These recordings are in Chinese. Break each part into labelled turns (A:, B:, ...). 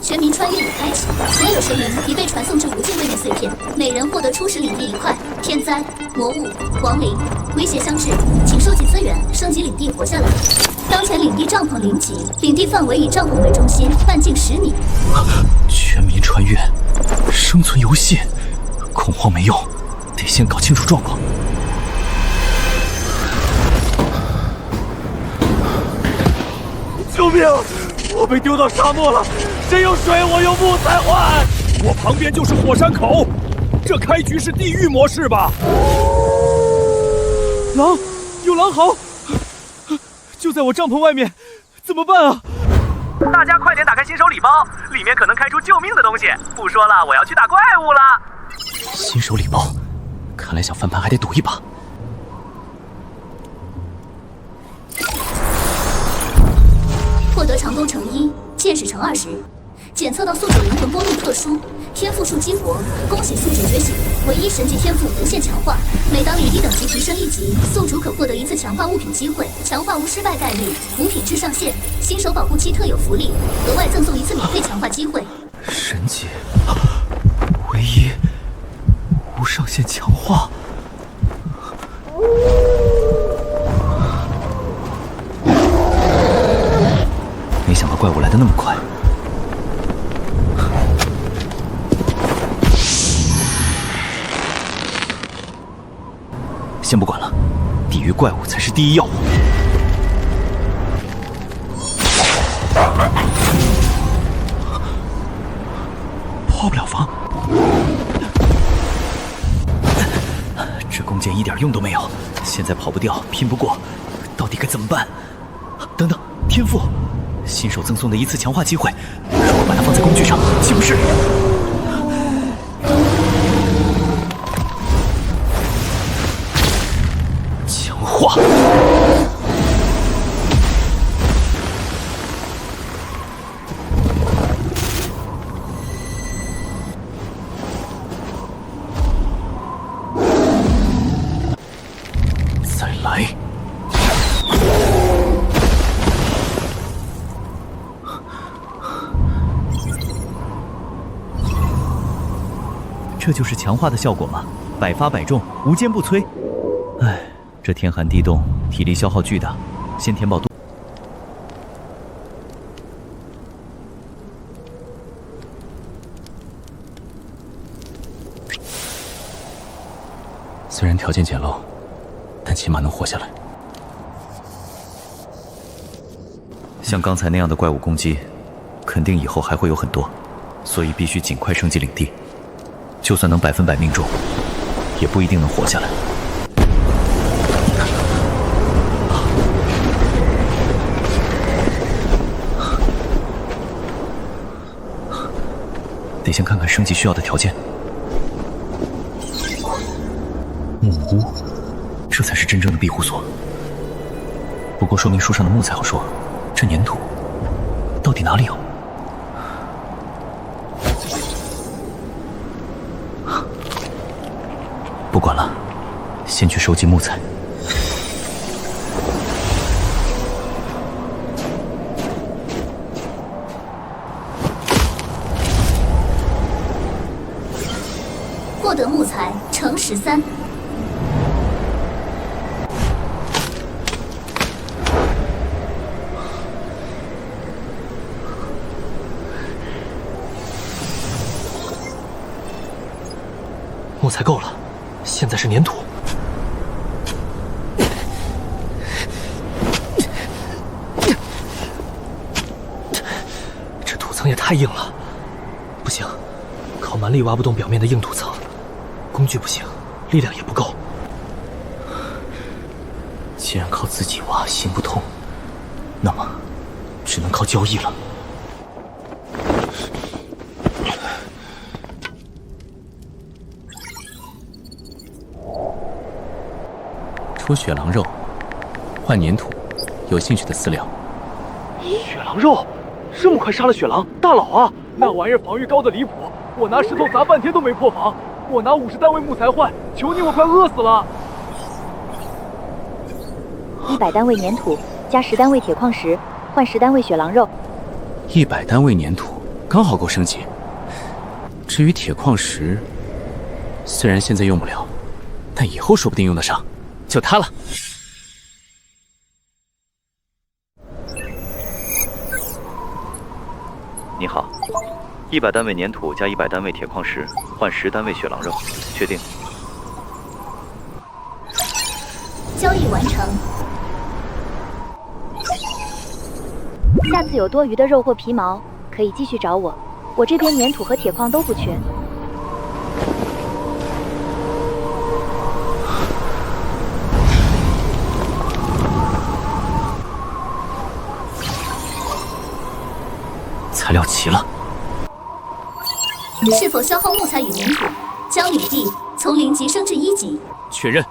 A: 全民穿越已开启，所有生灵已被传送至无尽位面碎片，每人获得初始领地1块。天灾、魔物、亡灵、威胁相至，请收集资源，升级领地，活下来。当前领地帐篷0级，领地范围以帐篷为中心，半径10米。
B: 全民穿越，生存游戏，恐慌没用，得先搞清楚状况。
C: 救命！我被丢到沙漠了，谁有水我用木材换。我旁边就是火山口，这开局是地狱模式吧？狼，有狼嚎，就在我帐篷外面，怎么办啊？
D: 大家快点打开新手礼包，里面可能开出救命的东西。不说了，我要去打怪物了。
B: 新手礼包，看来想翻盘还得赌一把。
A: 获得长弓乘1，见识乘20，检测到宿主灵魂波动特殊，天赋数激活，恭喜宿主觉醒，唯一神级天赋无限强化。每当领地等级提升1级，宿主可获得1次强化物品机会，强化无失败概率，无品质上限。新手保护期特有福利，额外赠送1次免费强化机会。
B: 神级，唯一无上限强化。没想到怪物来得那么快。先不管了，抵御怪物才是第一要务。破不了防，这弓箭一点用都没有，现在跑不掉，拼不过，到底该怎么办？等等，天赋，新手赠送的1次强化机会，如果把它放在工具上，岂不是？强化。再来。这就是强化的效果吗？百发百中，无坚不摧。唉，这天寒地冻，体力消耗巨大，先填饱肚。虽然条件简陋，但起码能活下来。像刚才那样的怪物攻击，肯定以后还会有很多，所以必须尽快升级领地。就算能100%命中，也不一定能活下来。得先看看升级需要的条件。木屋，这才是真正的庇护所。不过说明书上的木材好说，这粘土到底哪里有？不管了，先去收集木材。
A: 获得木材乘13。
B: 木材够了，现在是粘土。这土层也太硬了，不行，靠蛮力挖不动表面的硬土层。工具不行，力量也不够。既然靠自己挖行不通，那么只能靠交易了。出血狼肉，换粘土，有兴趣的私聊。
C: 血狼肉，这么快杀了血狼，大佬啊！那玩意儿防御高的离谱，我拿石头砸半天都没破防，我拿50单位木材换，求你，我快饿死了。
E: 100单位粘土加10单位铁矿石，换10单位血狼肉。
B: 100单位粘土
E: 刚好够升级。至于铁矿石，虽然现在用不了，但以后说不定用得上，就它了。
B: 你好，100单位粘土加100单位铁矿石换10单位血狼肉，确定？
A: 交易完成。
F: 下次有多余的肉或皮毛，可以继续找我。我这边粘土和铁矿都不缺。
B: 材料齐了。
A: 是否消耗木材与粘土？将领地从0级升至1级。
E: 确认。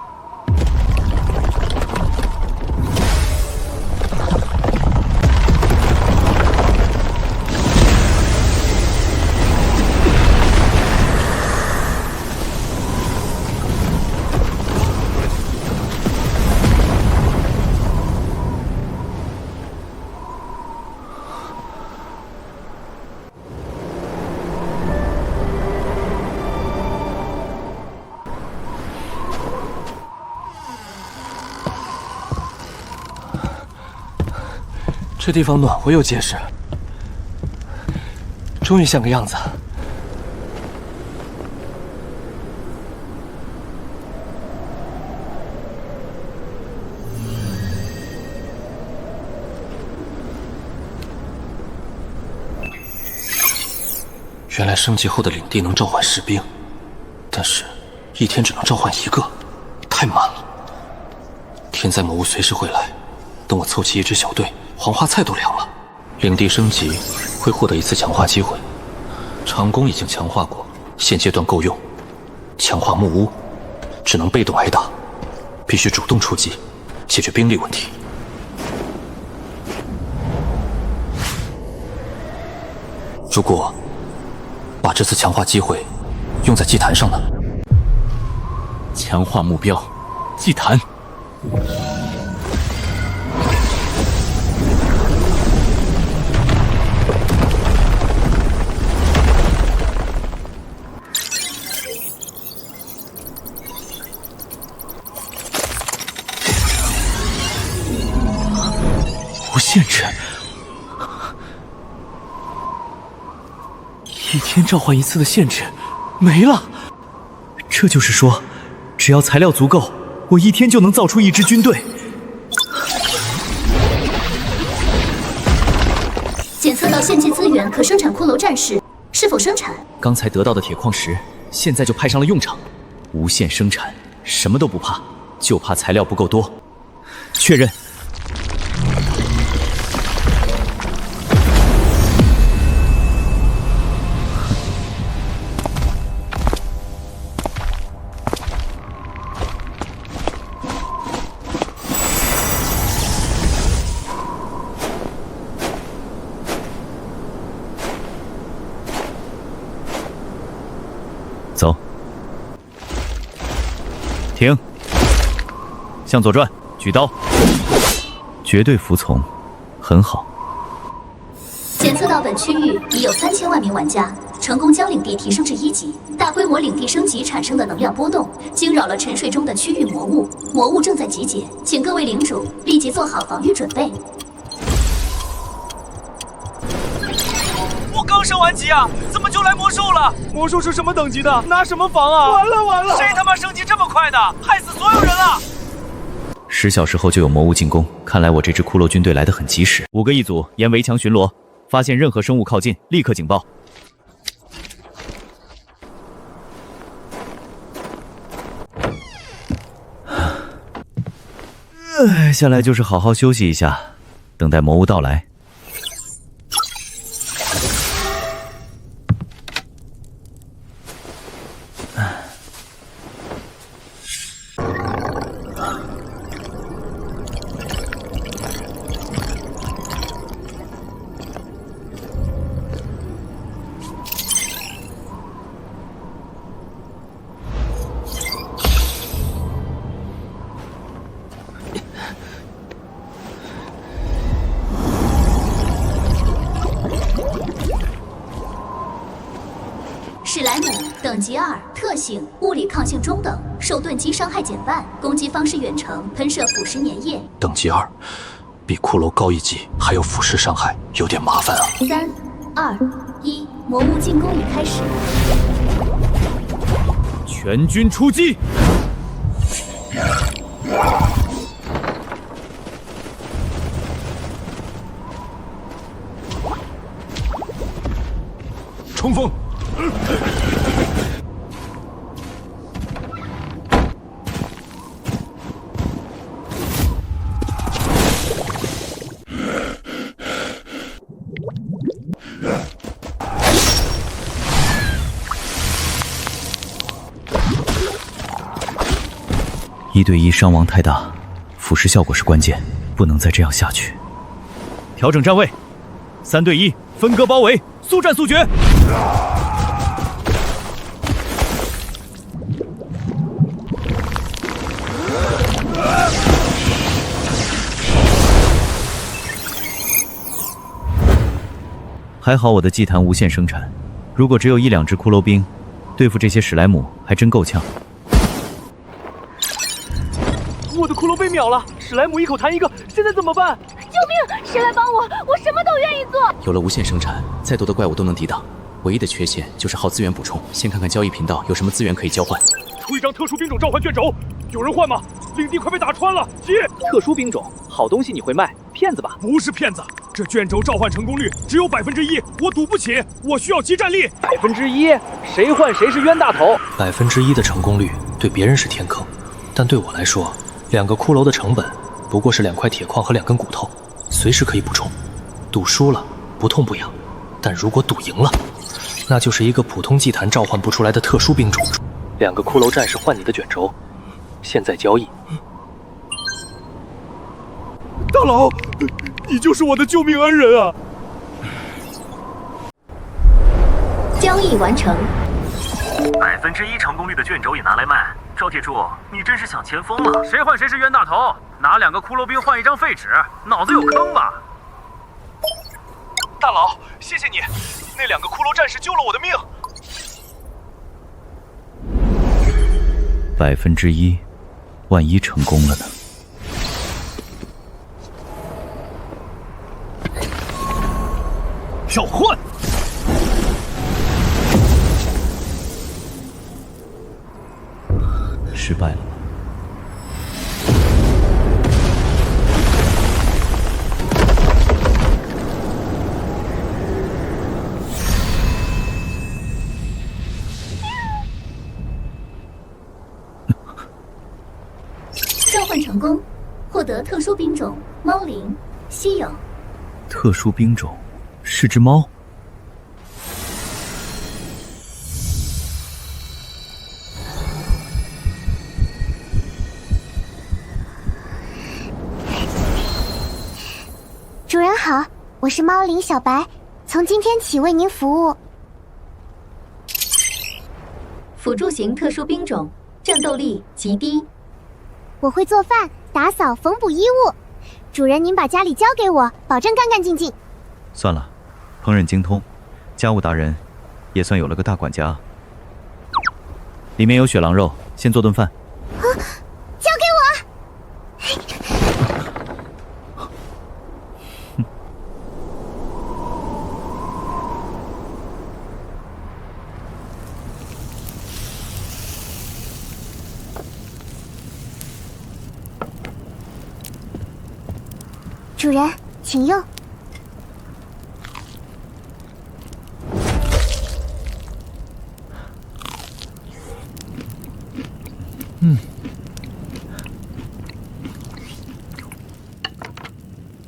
G: 这地方暖和又结实，终于像个样子。原来升级后的领地能召唤士兵，但是一天只能召唤1个，太慢了。天灾魔物随时会来，等我凑齐一支小队，黄花菜都凉了。领地升级会获得1次强化机会，长弓已经强化过，现阶段够用。强化木屋，只能被动挨打，必须主动出击，解决兵力问题。如果把这次强化机会用在祭坛上呢？
E: 强化目标，祭坛。
B: 无限制，
C: 一天召唤1次的限制没了。
B: 这就是说，只要材料足够，我一天就能造出一支军队。
A: 检测到献祭资源可生产骷髅战士，是否生产？
B: 刚才得到的铁矿石，现在就派上了用场。无限生产，什么都不怕，就怕材料不够多。确认。走，停，向左转，举刀，绝对服从，很好。
A: 检测到本区域已有3000万名玩家成功将领地提升至1级，大规模领地升级产生的能量波动惊扰了沉睡中的区域魔物，魔物正在集结，请各位领主立即做好防御准备。
D: 我刚升完级啊，怎么就来魔兽了？魔兽是什么等级的？拿什么防啊？完了完了！谁他妈升级这么快的？害死所有人了
B: ！10小时后就有魔物进攻，看来我这支骷髅军队来得很及时。5个一组，沿围墙巡逻，发现任何生物靠近，立刻警报。下来就是好好休息一下，等待魔物到来。
A: 史莱姆等级2，特性物理抗性中等，受钝击伤害减半，攻击方式远程喷射腐蚀粘液。
G: 等级2，比骷髅高一级，还有腐蚀伤害，有点麻烦啊。
A: 3、2、1，魔物进攻已开始。
C: 全军出击！冲锋！1
B: 对1伤亡太大，腐蚀效果是关键，不能再这样下去。调整站位，3对1，分割包围，速战速决。还好我的祭坛无限生产，如果只有1、2只骷髅兵，对付这些史莱姆还真够呛。
C: 我的骷髅被秒了，史莱姆一口弹一个，现在怎么办？
F: 救命！谁来帮我？我什么都愿意做。
E: 有了无限生产，再多的怪物都能抵挡。唯一的缺陷就是耗资源补充。先看看交易频道有什么资源可以交换。
C: 出一张特殊兵种召唤卷轴，有人换吗？领地快被打穿了，急！特殊兵种，好东西你会卖？骗子吧？不是骗子，这卷轴召唤成功率只有1%，我赌不起，我需要即战力。1%？谁换谁是冤大头。
G: 1%的成功率对别人是天坑，但对我来说，2个骷髅的成本不过是2块铁矿和2根骨头，随时可以补充。赌输了不痛不痒，但如果赌赢了，那就是一个普通祭坛召唤不出来的特殊兵种。2个骷髅战士换你的卷轴，现在交易。
C: 大佬，你就是我的救命恩人啊！
A: 交易完成。
D: 1%成功率的卷轴也拿来卖。赵铁柱，你真是想钱疯了！谁换谁是冤大头？拿2个骷髅兵换1张废纸，脑子有坑吧？大佬，谢谢你，那2个骷髅战士救了我的命。
B: 1%，万一成功了呢？
C: 召唤！
B: 失败了。
A: 召唤成功，获得特殊兵种猫灵，稀有。
B: 特殊兵种是只猫。
H: 主人好，我是猫灵小白，从今天起为您服务。
A: 辅助型特殊兵种，战斗力极低。
H: 我会做饭、打扫、缝补衣物。主人，您把家里交给我，保证干干净净。
B: 算了，烹饪精通，家务达人，也算有了个大管家。里面有血狼肉，先做顿饭。
H: 啊，交给我！主人，请用。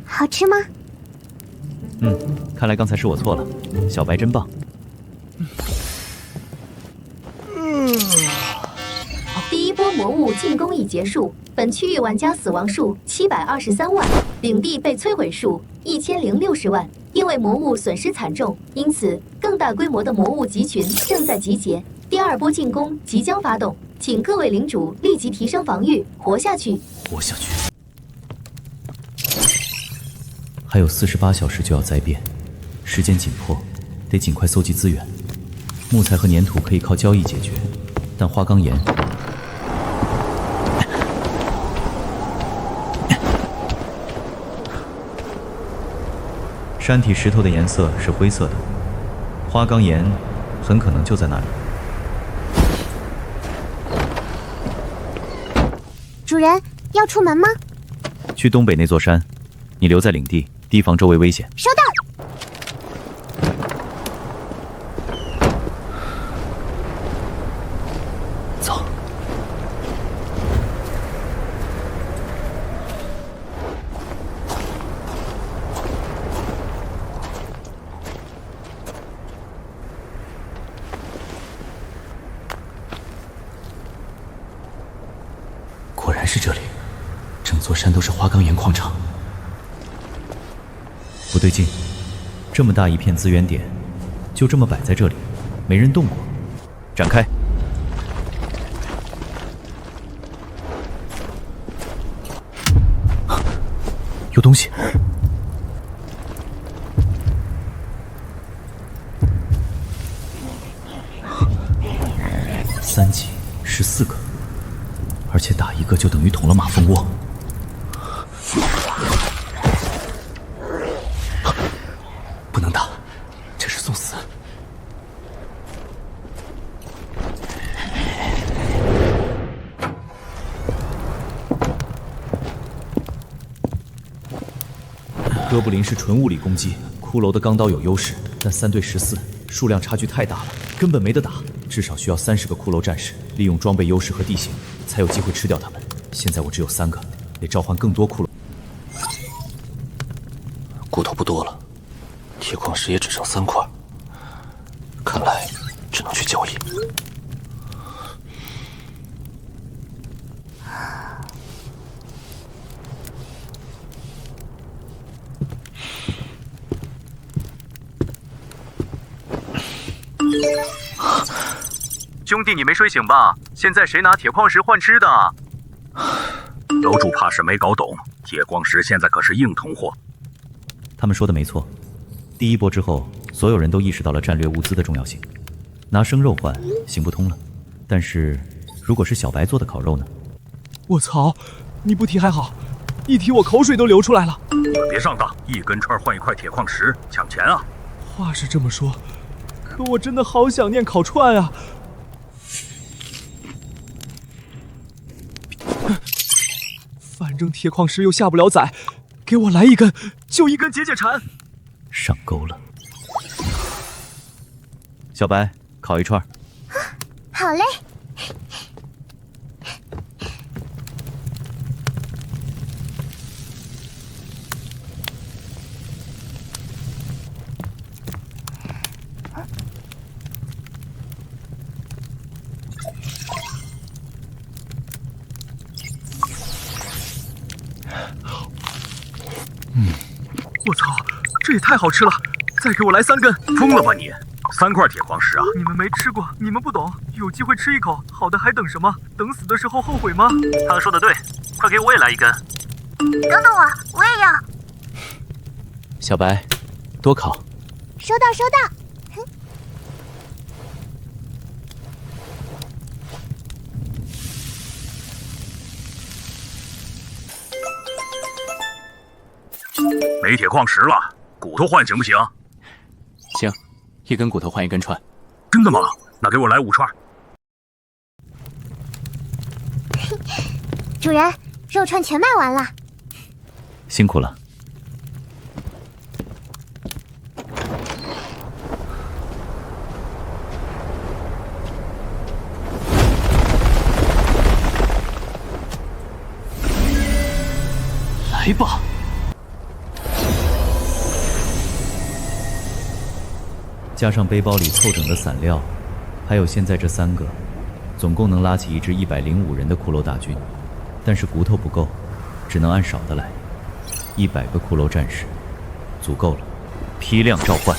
H: 好吃吗？
B: 看来刚才是我错了，小白真棒。
A: 第一波魔物进攻已结束，本区域玩家死亡数723万，领地被摧毁数1060万。因为魔物损失惨重，因此更大规模的魔物集群正在集结，第2波进攻即将发动，请各位领主立即提升防御，活下去。
B: 活下去。还有48小时就要灾变，时间紧迫，得尽快搜集资源。木材和粘土可以靠交易解决，但花岗岩……山体石头的颜色是灰色的，花岗岩很可能就在那里。
H: 主人，要出门吗？
B: 去东北那座山，你留在领地，提防周围危险。
H: 收到。
B: 走。
E: 果然是这里，整座山都是花岗岩矿场。
B: 不对劲，这么大一片资源点，就这么摆在这里，没人动过。展开。有东西。3级14个，而且打一个就等于捅了马蜂窝。
E: 不能打，这是送死。
B: 哥布林是纯物理攻击，骷髅的钢刀有优势，但3对14，数量差距太大了，根本没得打。至少需要30个骷髅战士，利用装备优势和地形，才有机会吃掉他们。现在我只有3个，得召唤更多骷髅。
G: 骨头不多了，铁矿石也只剩3块，看来只能去交易。
D: 兄弟，你没睡醒吧？现在谁拿铁矿石换吃的？楼主怕是没搞懂，铁矿石现在可是硬通货。
B: 他们说的没错，第一波之后，所有人都意识到了战略物资的重要性。拿生肉换行不通了，但是如果是小白做的烤肉呢？
C: 我操！你不提还好，一提我口水都流出来了。
D: 你们别上当，一根串换1块铁矿石，抢钱啊！
C: 话是这么说，可我真的好想念烤串啊！反正铁矿石又下不了载，给我来1根，就1根解解馋。
B: 上钩了，小白，烤1串。
H: 好嘞。
C: 我操，这也太好吃了！再给我来3根！
D: 疯了吧你？3块铁矿石啊！
C: 你们没吃过，你们不懂，有机会吃一口，好的还等什么？等死的时候后悔吗？
D: 他说的对，快给我也来1根！
H: 等等我也要。
E: 小白，多烤。
H: 收到收到。
D: 没铁矿石了，骨头换行不行？
E: 行，1根骨头换1根串。
D: 真的吗？那给我来5串。
H: 主人，肉串全卖完了。
B: 辛苦了。
E: 来吧。
B: 加上背包里凑整的散料，还有现在这3个，总共能拉起一支105人的骷髅大军。但是骨头不够，只能按少的来。100个骷髅战士，足够了。批量召唤。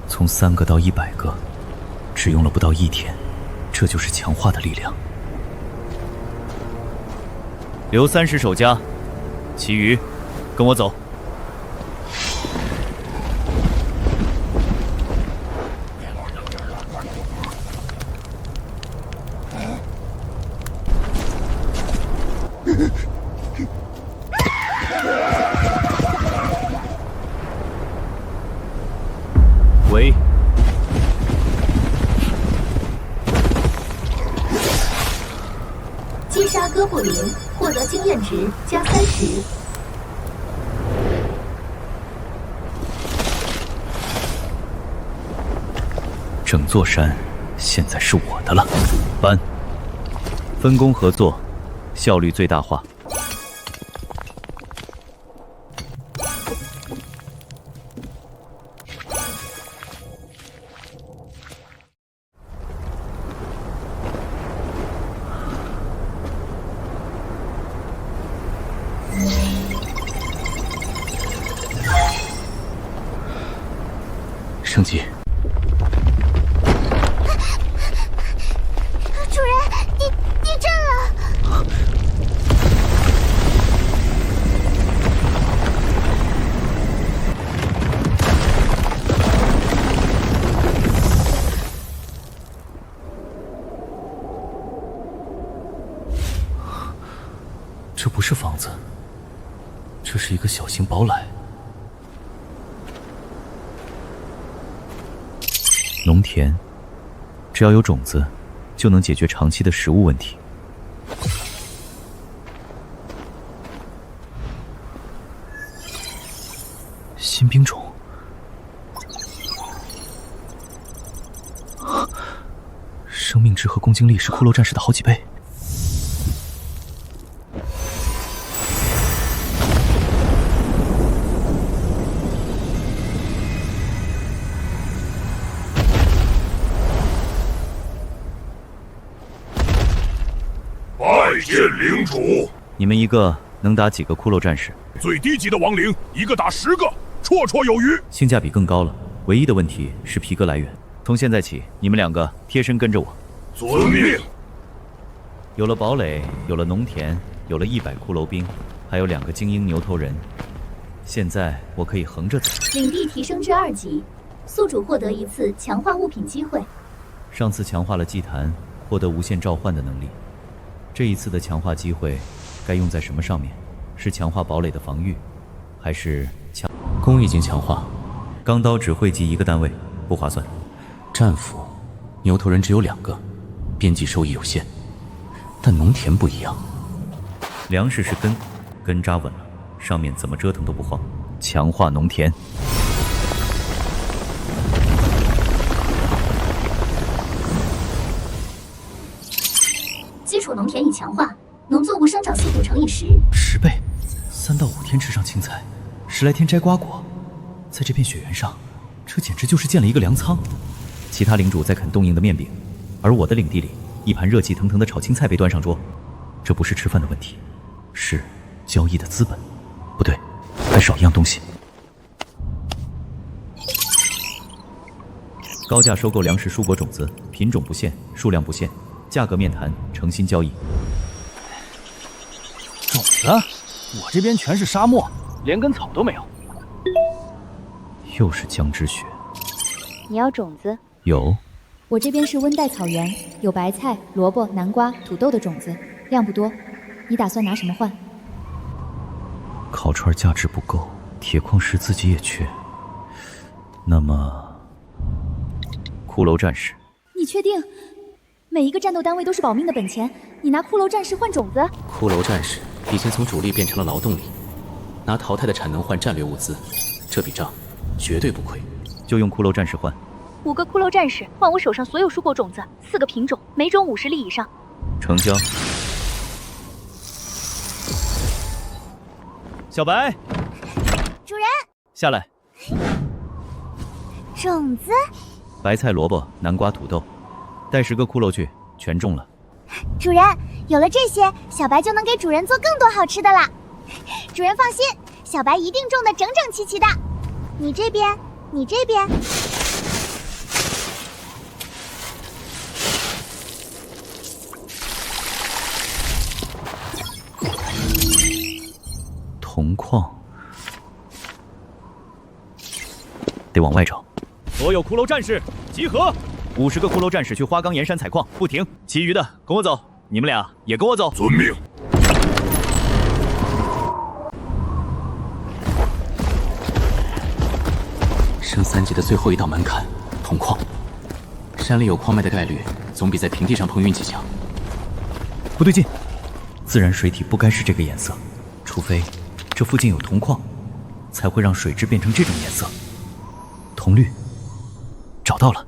B: 从3个到100个，只用了不到1天。这就是强化的力量。留30守家，其余跟我走。喂。
A: 击杀哥布林，获得经验值加30。
B: 整座山现在是我的了。班，分工合作，效率最大化。
E: 升级。
H: 主人，地震了！
E: 这不是房子，这是一个小型堡垒。
B: 农田，只要有种子，就能解决长期的食物问题。新兵种，生命值和攻击力是骷髅战士的好几倍。
I: 拜见领主。
B: 你们一个能打几个骷髅战士？
I: 最低级的亡灵，一个打10个，绰绰有余。
B: 性价比更高了。唯一的问题是皮革来源。从现在起，你们2个贴身跟着我。
I: 遵命。
B: 有了堡垒，有了农田，有了100骷髅兵，还有2个精英牛头人。现在我可以横着走。
A: 领地提升至2级，宿主获得1次强化物品机会。
B: 上次强化了祭坛，获得无限召唤的能力。这一次的强化机会该用在什么上面？是强化堡垒的防御，还是
E: 弓已经强化，
B: 钢刀只汇集1个单位，不划算。
E: 战斧，牛头人只有2个，边际收益有限。但农田不一样，
B: 粮食是根扎稳了，上面怎么折腾都不晃。强化农田。
A: 基础农田已强化，农作物生长速度乘以10
B: 倍，3到5天吃上青菜，10来天摘瓜果。在这片雪原上，这简直就是建了一个粮仓。其他领主在啃冻硬的面饼，而我的领地里，一盘热气腾腾的炒青菜被端上桌。这不是吃饭的问题，是交易的资本。不对，还少一样东西。高价收购粮食、蔬果种子，品种不限，数量不限，价格面谈，诚心交易。
C: 种子？我这边全是沙漠，连根草都没有。
B: 又是江之雪。
F: 你要种子？
B: 有。
J: 我这边是温带草原，有白菜、萝卜、南瓜、土豆的种子，量不多。你打算拿什么换？
B: 烤串价值不够，铁矿石自己也缺。那么，骷髅战士。
J: 你确定？每一个战斗单位都是保命的本钱，你拿骷髅战士换种子？
E: 骷髅战士已经从主力变成了劳动力，拿淘汰的产能换战略物资，这笔账绝对不亏。
B: 就用骷髅战士换。
F: 5个骷髅战士换我手上所有蔬果种子，4个品种，每种50粒以上。
B: 成交。小白，
H: 主人，
B: 下来。
H: 种子，
B: 白菜、萝卜、南瓜、土豆，带10个骷髅去，全种了。
H: 主人，有了这些，小白就能给主人做更多好吃的啦。主人放心，小白一定种得整整齐齐的。你这边，你这边。
B: 1铜矿得往外找。
C: 所有骷髅战士集合
B: ！50个骷髅战士去花岗岩山采矿，不停。其余的跟我走，你们俩也跟我走。
I: 遵命。
E: 升3级的最后一道门槛，铜矿。山里有矿脉的概率，总比在平地上碰运气强。
B: 不对劲，自然水体不该是这个颜色，除非这附近有铜矿，才会让水质变成这种颜色。铜绿，找到了。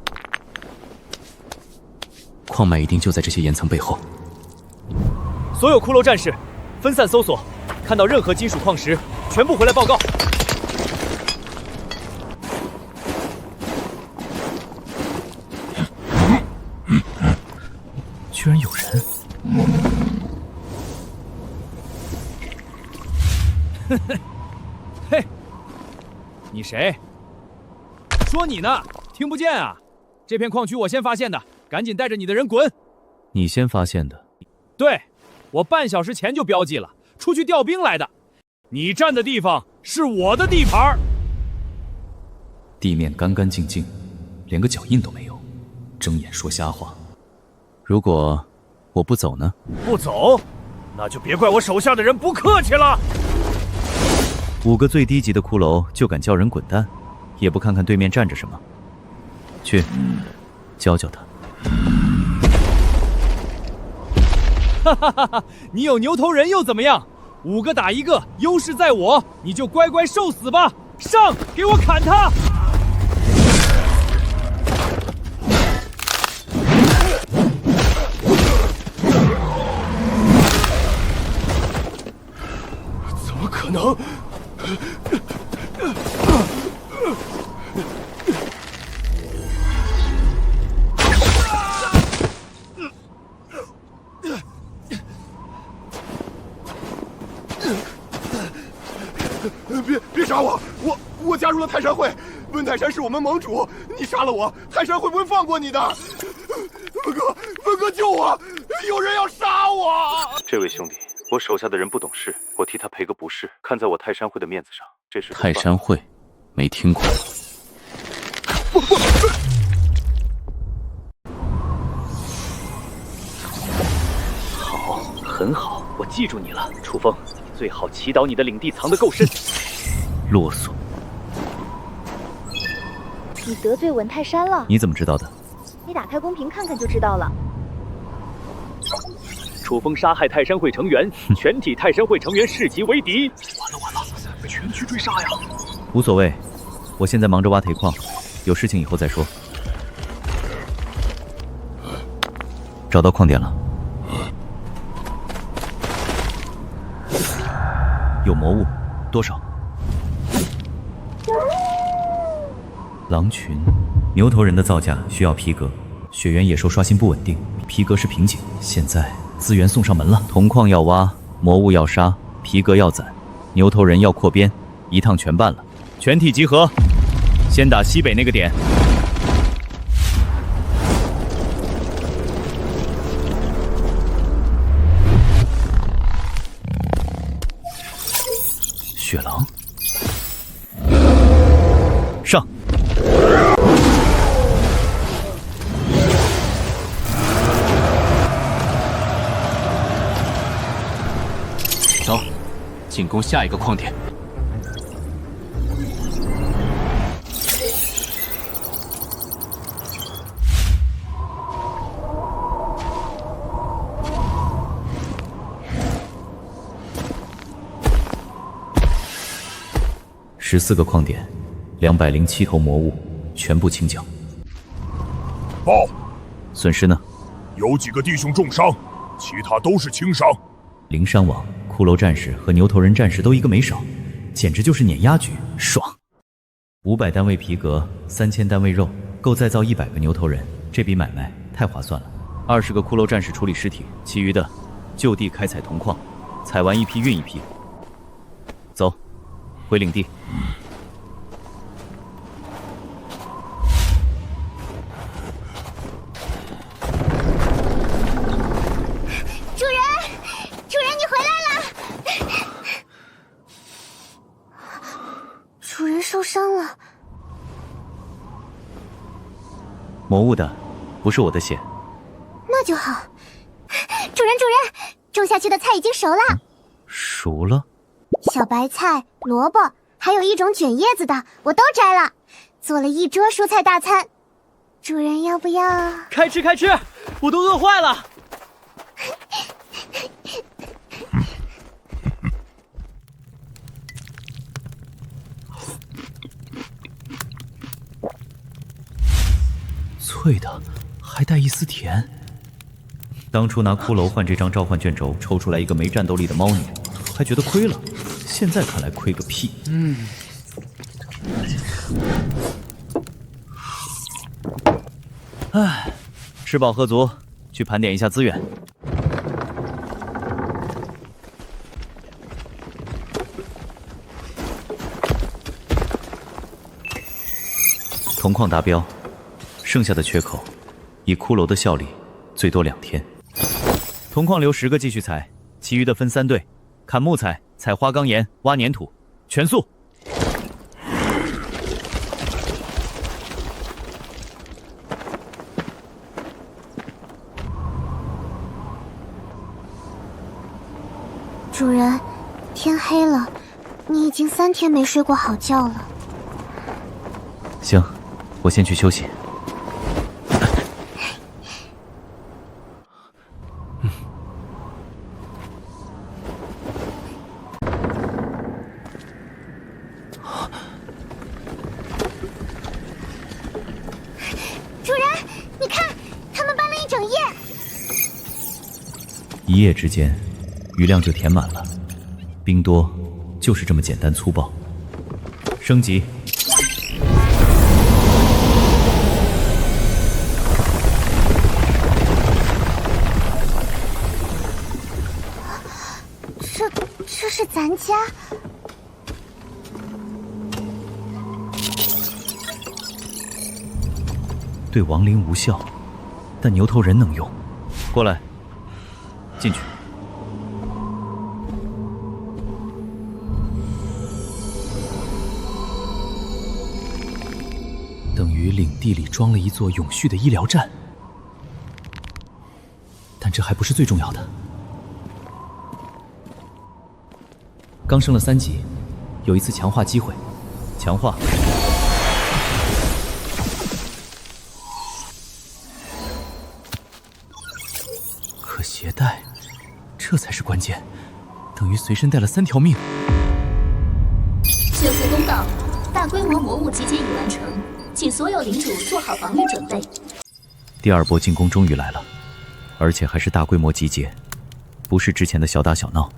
E: 矿脉一定就在这些岩层背后。
C: 所有骷髅战士分散搜索，看到任何金属矿石，全部回来报告。
B: 居然有人！
C: 嘿，你谁？说你呢，听不见啊！这片矿区我先发现的，赶紧带着你的人滚！
B: 你先发现的？
C: 对，我半小时前就标记了，出去调兵来的。你站的地方是我的地盘。
B: 地面干干净净，连个脚印都没有，睁眼说瞎话。
E: 如果我不走呢？
C: 不走，那就别怪我手下的人不客气了。
B: 5个最低级的骷髅就敢叫人滚蛋，也不看看对面站着什么。去，教教他。
C: 哈哈哈哈！你有牛头人又怎么样？5个打1个，优势在我，你就乖乖受死吧！上，给我砍他！
I: 怎么可能？别杀我！我加入了泰山会，温泰山是我们盟主，你杀了我，泰山会不会放过你的？文哥救我！有人要杀我！
G: 这位兄弟，我手下的人不懂事，我替他赔个不是。看在我泰山会的面子上，这是
E: 泰山会，没听过。
C: 好，很好，我记住你了，楚风。最好祈祷你的领地藏得够深。
B: 啰嗦！
F: 你得罪文泰山了？
B: 你怎么知道的？
F: 你打开公屏看看就知道了。
C: 楚风杀害泰山会成员，全体泰山会成员视其为敌。
I: 完了，被全区追杀呀！
B: 无所谓，我现在忙着挖铁矿，有事情以后再说。找到矿点了。有魔物，多少？狼群，牛头人的造价需要皮革，血缘野兽刷新不稳定，皮革是瓶颈。现在资源送上门了，铜矿要挖，魔物要杀，皮革要攒，牛头人要扩编，一趟全办了。全体集合，先打西北那个点。血狼，上！
E: 走，进攻下一个矿点。
B: 14个矿点，207头魔物，全部清剿。
I: 报，
B: 损失呢？
I: 有几个弟兄重伤，其他都是轻伤。
B: 灵山网、骷髅战士和牛头人战士都一个没少，简直就是碾压局，爽！500单位皮革，3000单位肉，够再造100个牛头人，这笔买卖太划算了。20个骷髅战士处理尸体，其余的就地开采铜矿，采完一批运一批。走，回领地。
H: 主人，你回来了！
B: 魔物的，不是我的血。
H: 那就好。主人，种下去的菜已经熟了。
B: 熟了？
H: 小白菜、萝卜，还有一种卷叶子的，我都摘了，做了一桌蔬菜大餐。主人要不要？
C: 开吃，我都饿坏了。
B: 脆的，还带一丝甜。当初拿骷髅换这张召唤卷轴，抽出来一个没战斗力的猫女，还觉得亏了。现在看来亏个屁。唉，吃饱喝足，去盘点一下资源。铜矿达标，剩下的缺口，以骷髅的效力，最多2天。铜矿留10个继续采，其余的分3队，砍木材、采花岗岩、挖粘土，全速。
H: 主人，天黑了，你已经3天没睡过好觉了。
B: 行，我先去休息。
H: 主人，你看，他们搬了一整夜。
B: 一夜之间，余量就填满了。兵多，就是这么简单粗暴。升级。
H: 这是咱家。
B: 对亡灵无效，但牛头人能用。过来，进去。等于领地里装了一座永续的医疗站，但这还不是最重要的。刚升了3级，有一次强化机会，强化。可携带，这才是关键，等于随身带了3条命。
A: 宣布公告：大规模魔物集结已完成，请所有领主做好防御准备。
B: 第2波进攻终于来了，而且还是大规模集结，不是之前的小打小闹。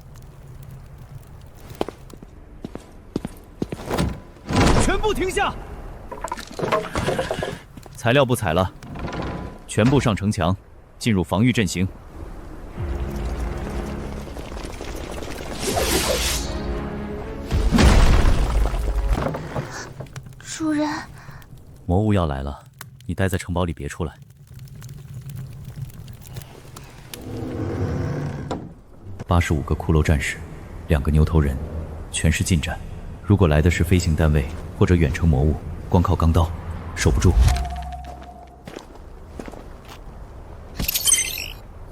C: 全部停下！
B: 材料不采了，全部上城墙，进入防御阵型。
H: 主人，
B: 魔物要来了，你待在城堡里别出来。85个骷髅战士，2个牛头人，全是近战。如果来的是飞行单位或者远程魔物，光靠钢刀守不住。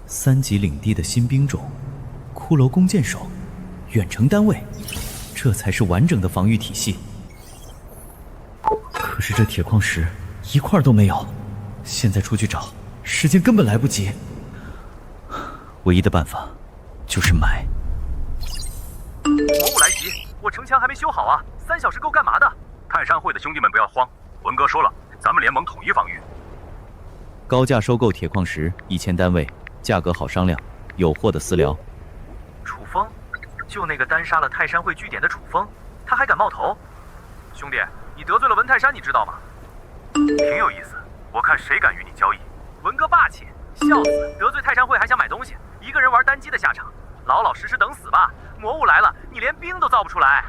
B: 3级领地的新兵种，骷髅弓箭手，远程单位，这才是完整的防御体系。可是这铁矿石一块都没有，现在出去找，时间根本来不及。唯一的办法就是买。
D: 魔物来袭，我城墙还没修好啊，3小时够干嘛的？泰山会的兄弟们不要慌，文哥说了，咱们联盟统一防御。
B: 高价收购铁矿石1000单位，价格好商量，有货的私聊。
D: 楚风，就那个单杀了泰山会据点的楚风，他还敢冒头？兄弟，你得罪了文泰山，你知道吗？挺有意思，我看谁敢与你交易。文哥霸气，笑死！得罪泰山会还想买东西，一个人玩单机的下场，老老实实等死吧。魔物来了，你连兵都造不出来。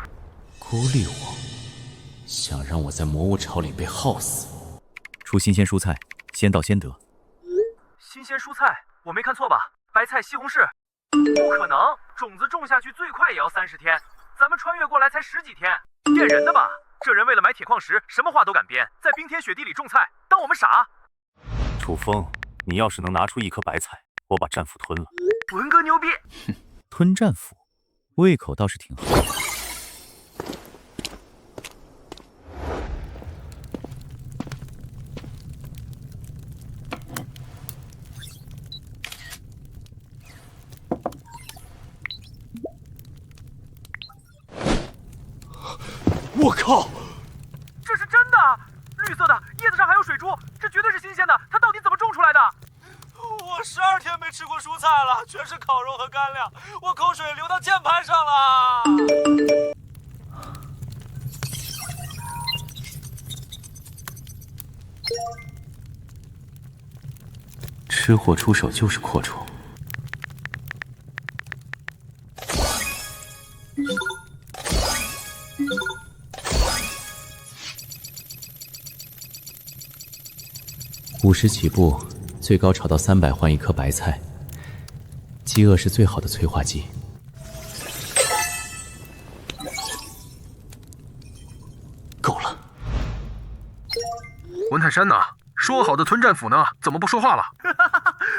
E: 孤立我，想让我在魔物巢里被耗死。
B: 出新鲜蔬菜，先到先得。
D: 新鲜蔬菜，我没看错吧？白菜、西红柿？不可能，种子种下去最快也要30天，咱们穿越过来才10几天，骗人的吧？这人为了买铁矿石，什么话都敢编，在冰天雪地里种菜，当我们傻？楚风，你要是能拿出一颗白菜，我把战斧吞了。
C: 文哥牛逼！
B: 哼，吞战斧，胃口倒是挺好。
C: 我靠！
D: 这是真的，绿色的，叶子上还有水珠，这绝对是新鲜的。它到底怎么种出来的？
C: 我12天没吃过蔬菜了，全是烤肉和干粮，我口水流到键盘上了。
E: 吃货出手就是阔绰。50起步，最高炒到300换一颗白菜。饥饿是最好的催化剂。
G: 够了。
D: 文泰山呢？说好的吞战斧呢？怎么不说话了？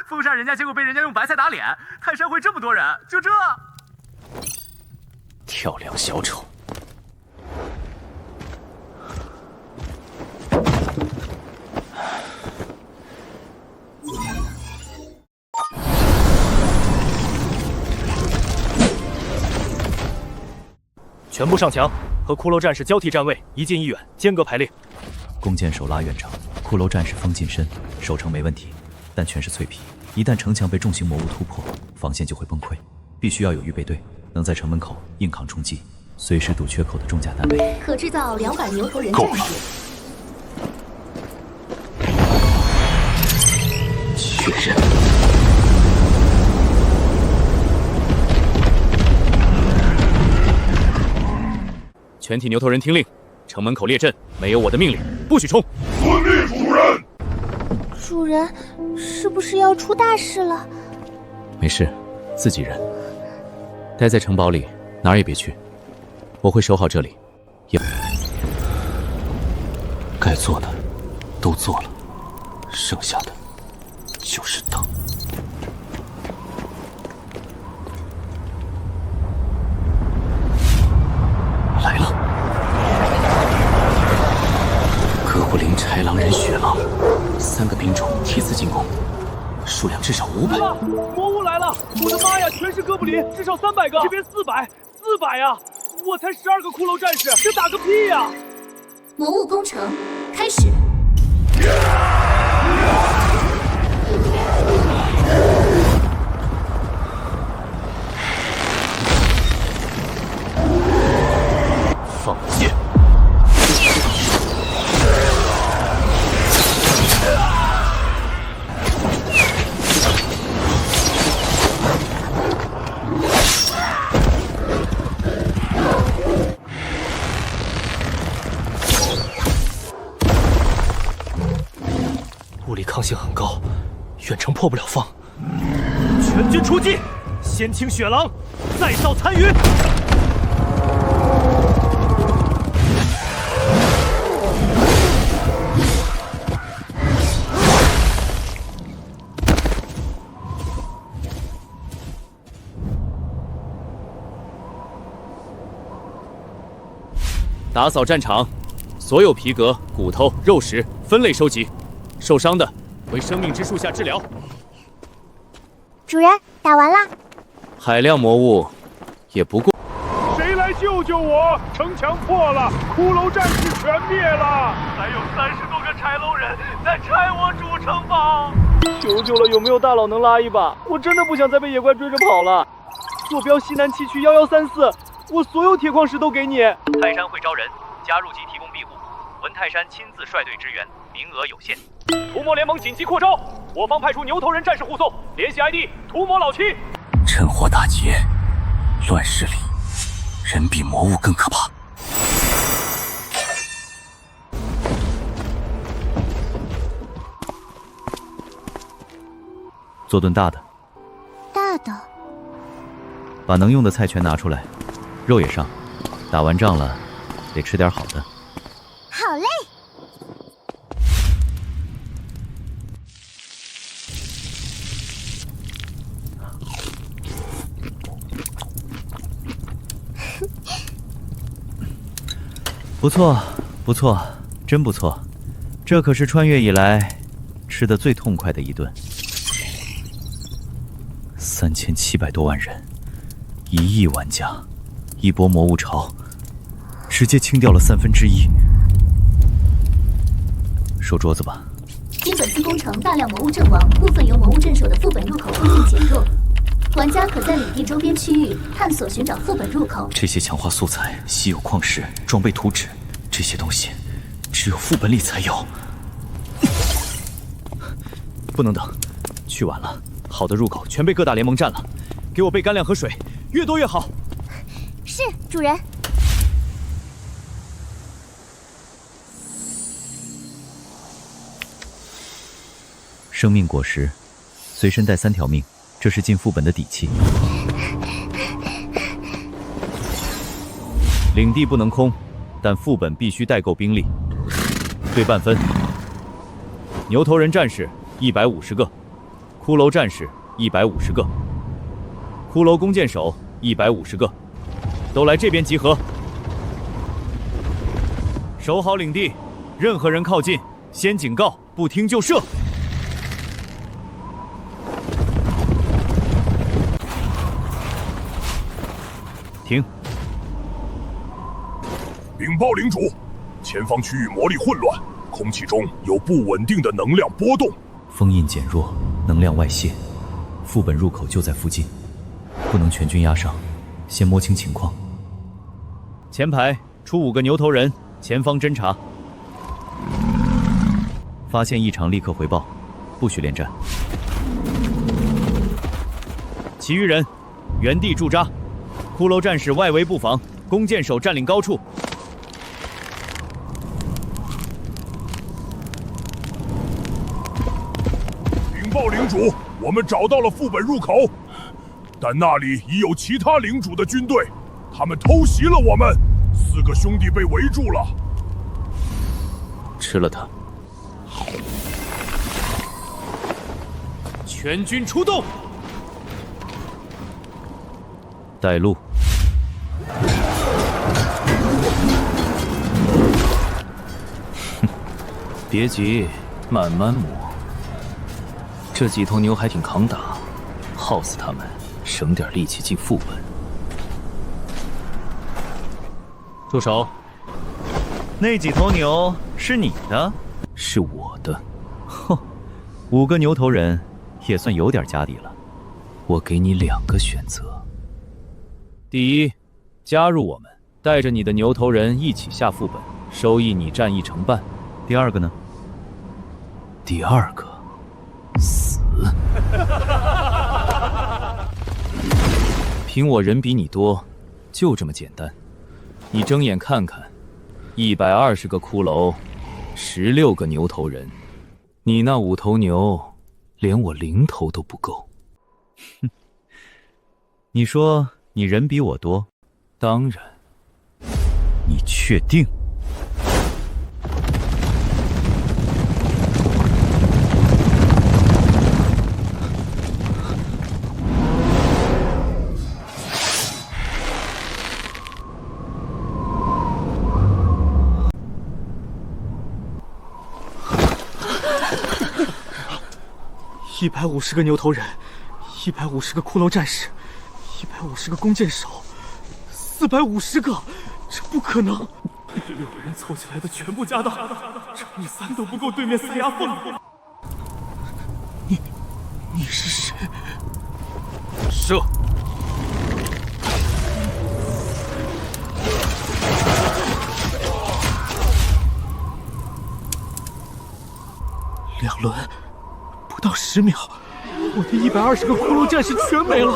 C: 封杀人家，结果被人家用白菜打脸。泰山会这么多人，就这？
E: 跳梁小丑。
C: 全部上墙，和骷髅战士交替站位，一近一远，间隔排列。
B: 弓箭手拉远场，骷髅战士锋近身，守城没问题，但全是脆皮。一旦城墙被重型魔物突破，防线就会崩溃。必须要有预备队，能在城门口硬扛冲击，随时堵缺口的重甲单位。
A: 可制造200牛头人战士。
G: 确认。
E: 全体牛头人听令，城门口列阵，没有我的命令不许冲。
I: 遵命，主人。
H: 主人，是不是要出大事了？
E: 没事，自己人。待在城堡里，哪儿也别去。我会守好这里。
G: 该做的都做了，剩下的就是等。来了，哥布林、豺狼人、雪狼，3个兵种贴刺进攻，数量至少500。
C: 魔物来了！我的妈呀，全是哥布林，至少300个，这边400呀！我才12个骷髅战士，这打个屁呀！
A: 魔物攻城开始。
G: 放箭！物理抗性很高，远程破不了风。
C: 全军出击，先清雪狼，再造残云。
E: 打扫战场，所有皮革、骨头、肉食分类收集，受伤的回生命之树下治疗。
H: 主人，打完了。
E: 海量魔物也不过。
C: 谁来救救我？城墙破了，骷髅战士全灭了，还有30多个豺龙人在拆我主城堡。求求了，有没有大佬能拉一把？我真的不想再被野怪追着跑了。坐标西南7区1134。我所有铁矿石都给你。
K: 泰山会招人，加入即提供庇护。文泰山亲自率队支援，名额有限。
C: 屠魔联盟紧急扩招，我方派出牛头人战士护送，联系 ID 屠魔老七。
G: 趁火打劫，乱世里人比魔物更可怕。
B: 做顿大的。
H: 大的。
B: 把能用的菜全拿出来。肉也上，打完仗了，得吃点好的。
H: 好嘞。
B: 不错，不错，真不错，这可是穿越以来吃得最痛快的一顿。3700多万人，1亿玩家，一波魔物潮，直接清掉了1/3。收桌子吧。
A: 因本次工程大量魔物阵亡，部分由魔物镇守的副本入口封印减弱，玩家可在领地周边区域探索寻找副本入口。
B: 这些强化素材、稀有矿石、装备图纸，这些东西只有副本里才有。不能等，去晚了，好的入口全被各大联盟占了。给我备干粮和水，越多越好。
H: 是，主人。
B: 生命果实，随身带3条命，这是进副本的底气。领地不能空，但副本必须带够兵力。对半分。牛头人战士150个，骷髅战士150个，骷髅弓箭手150个，都来这边集合。守好领地，任何人靠近，先警告，不听就射。停！
I: 禀报领主，前方区域魔力混乱，空气中有不稳定的能量波动。
B: 封印减弱，能量外泄，副本入口就在附近，不能全军压上，先摸清情况。前排出5个牛头人，前方侦查。发现异常立刻回报，不许恋战。其余人原地驻扎。骷髅战士外围布防，弓箭手占领高处。
I: 禀报领主，我们找到了副本入口，但那里已有其他领主的军队，他们偷袭了我们，4个兄弟被围住了。
E: 吃了他！全军出动！
B: 带路。
E: 别急，慢慢磨。这几头牛还挺抗打，耗死他们，省点力气进副本。住手！
B: 那几头牛是你的？
E: 是我的。
B: 哼，5个牛头人也算有点家底了。
E: 我给你2个选择。第一，加入我们，带着你的牛头人一起下副本，收益你占1成半。
B: 第二个呢？
E: 第二个，死。凭我人比你多，就这么简单。你睁眼看看，120个骷髅，16个牛头人，你那5头牛，连我0头都不够。
B: 哼，你说你人比我多？
E: 当然。
B: 你确定
C: ？150个牛头人，150个骷髅战士，150个弓箭手，450个，这不可能！6个人凑起来的全部家当，乘以3都不够对面塞牙缝。你是谁？
E: 射！2
C: 轮，不到10秒，我的120个骷髅战士全没了。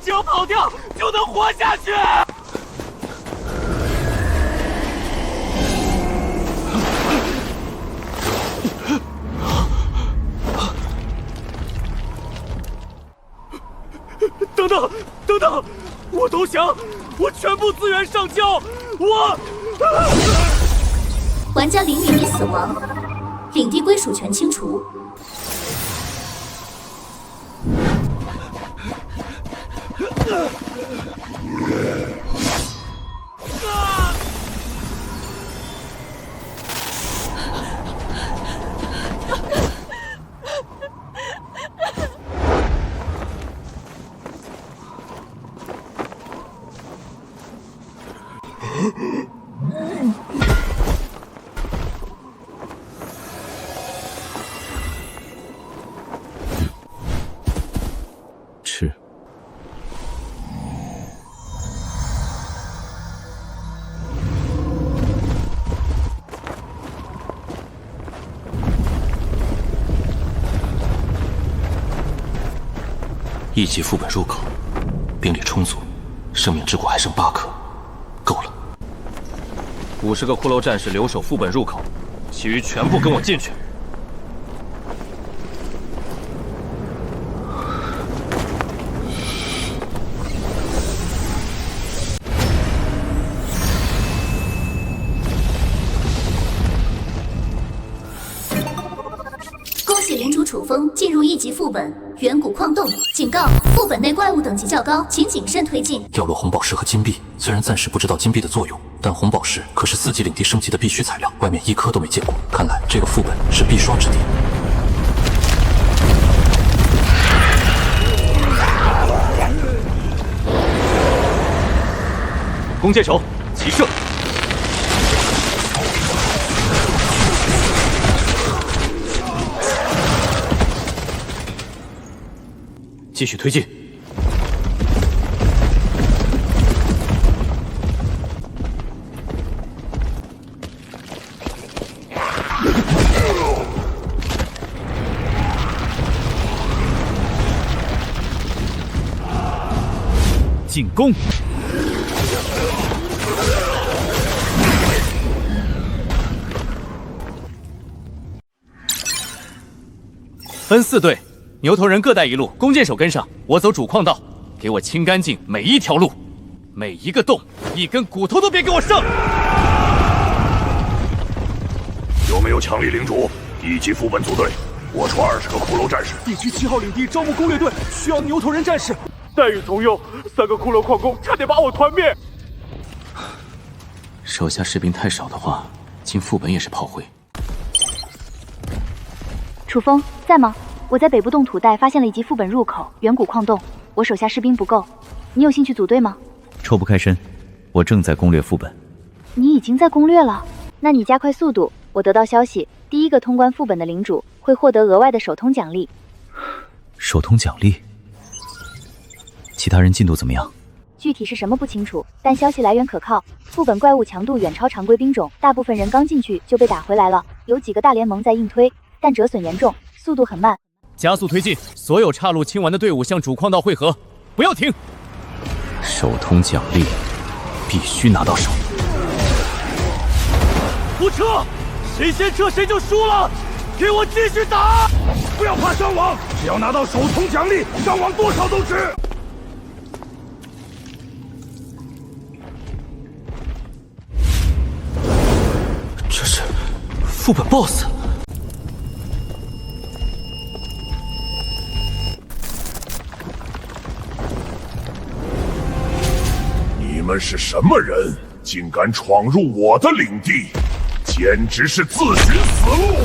C: 只要跑掉，就能活下去。等等，我投降，我全部资源上交，
A: 玩家淋雨已死亡，领地归属权清除。
E: 吃。
G: 1级副本入口，兵力充足，生命之果还剩8颗，够了。50个骷髅战士留守副本入口，其余全部跟我进去。
A: 恭喜领主楚风进入1级副本远古矿洞。警告：副本内怪物等级较高，请谨慎推进。
G: 掉落红宝石和金币，虽然暂时不知道金币的作用，但红宝石可是4级领地升级的必须材料，外面1颗都没见过。看来这个副本是必刷之地。
E: 弓箭手，齐射！继续推进。进攻！分4队。牛头人各带一路，弓箭手跟上，我走主矿道，给我清干净每一条路，每一个洞，一根骨头都别给我剩。
I: 有没有强力领主？1级副本组队，我出20个骷髅战士。
C: 地区7号领地招募攻略队，需要牛头人战士。待遇从优，3个骷髅矿工差点把我团灭。
E: 手下士兵太少的话，进副本也是炮灰。
F: 楚风在吗？我在北部洞土带发现了1级副本入口远古矿洞，我手下士兵不够，你有兴趣组队吗？
B: 抽不开身，我正在攻略副本。
F: 你已经在攻略了？那你加快速度。我得到消息，第1个通关副本的领主会获得额外的手通奖励。
B: 手通奖励？其他人进度怎么样？
F: 具体是什么不清楚，但消息来源可靠。副本怪物强度远超常规兵种，大部分人刚进去就被打回来了，有几个大联盟在硬推，但折损严重，速度很慢。
E: 加速推进，所有岔路清完的队伍向主矿道汇合，不要停。
B: 手通奖励必须拿到手。
C: 不撤，谁先撤谁就输了。给我继续打，不要怕伤亡，只要拿到手通奖励，伤亡多少都值。
G: 这是副本 BOSS。
I: 你们是什么人？竟敢闯入我的领地，简直是自寻死路！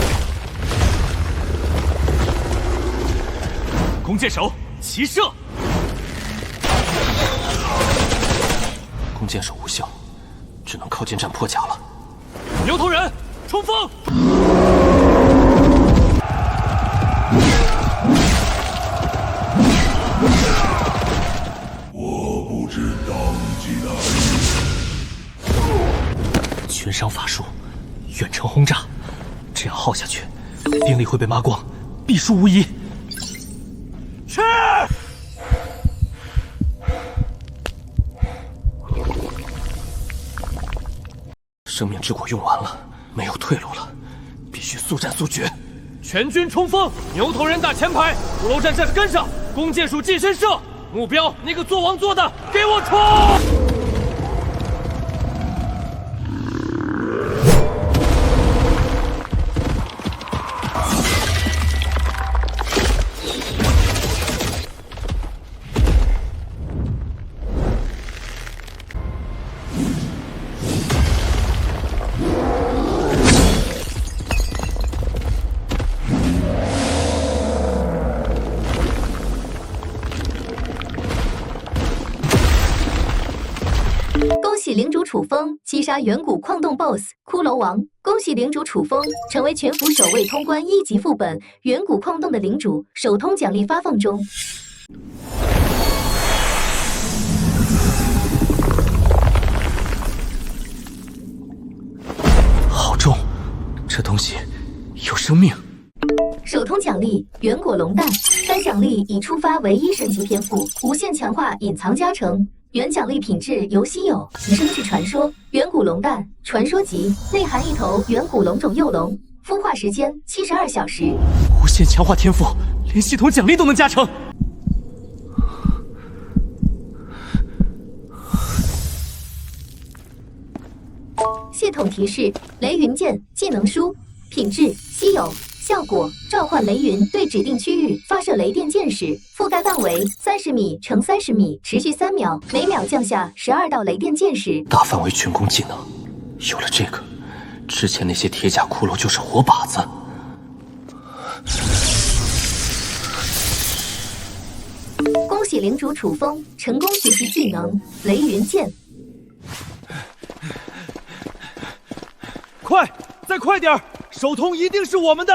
E: 弓箭手，齐射！
G: 弓箭手无效，只能靠近战破甲了。
E: 牛头人，冲锋！
I: 我不知当机的
G: 群伤法术，远程轰炸，这样耗下去，兵力会被抹光，必输无疑。
C: 去！
G: 生命之果用完了，没有退路了，必须速战速决。
E: 全军冲锋！牛头人打前排，骷髅战士跟上，弓箭手近身射，目标那个做王座的，给我冲！
I: 我
A: 恭喜领主楚风击杀远古矿洞 BOSS 骷髅王！恭喜领主楚风成为全服首位通关1级副本远古矿洞的领主，首通奖励发放中。
G: 好重，这东西有生命。
A: 首通奖励远果龙蛋，该奖励已触发唯一神级天赋，无限强化隐藏加成。原奖励品质由稀有提升至传说。远古龙蛋，传说级，内含一头远古龙种幼龙，孵化时间72小时。
G: 无限强化天赋，连系统奖励都能加成。
A: 系统提示：雷云剑技能书，品质稀有，效果召唤雷云，对指定区域发射雷电箭矢，覆盖范围30米乘30米，持续3秒，每秒降下12道雷电箭矢。
G: 大范围全攻技能，有了这个，之前那些铁甲骷髅就是活靶子。
A: 恭喜领主楚风成功学习技能雷云剑。
C: 快，再快点！首通一定是我们的！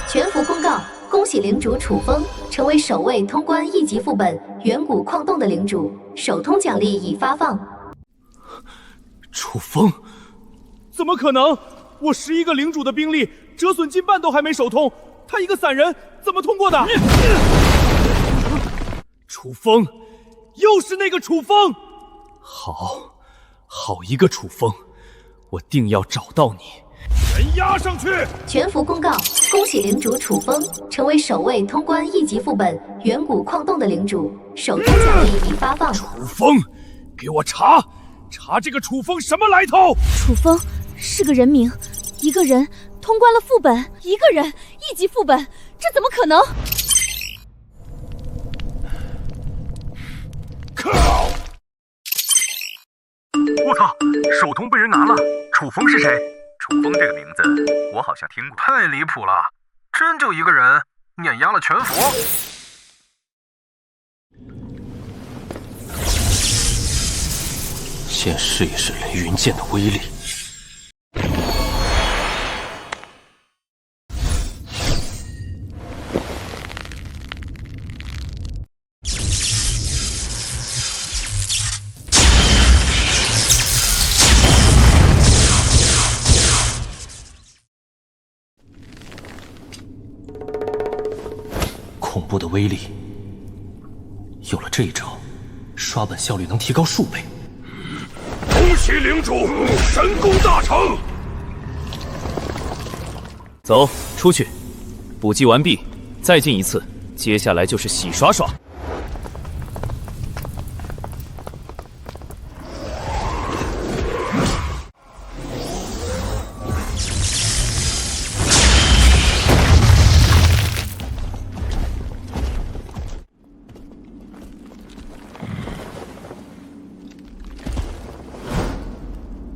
A: 全服公告：恭喜领主楚风成为首位通关1级副本远古矿洞的领主，首通奖励已发放。
G: 楚风，
C: 怎么可能？我11个领主的兵力折损近半都还没首通，他一个散人怎么通过的？楚风，又是那个楚风！
G: 好一个楚风，我定要找到你。
C: 人压上去！
A: 全服公告：恭喜领主楚风成为首位通关1级副本远古矿洞的领主，首通奖励已发放。
C: 楚风，给我查这个楚风什么来头！
J: 楚风是个人名，一个人通关了副本，一个人1级副本，这怎么可能？
D: 靠！我操！首通被人拿了，楚风是谁？楚风这个名字我好像听过。太离谱了，真就一个人碾压了全服。
G: 先试一试雷云剑的威力。恐怖的威力，有了这一招，刷本效率能提高数倍。
I: 恭喜领主神功大成！
E: 走，出去，补给完毕，再进一次，接下来就是洗刷刷。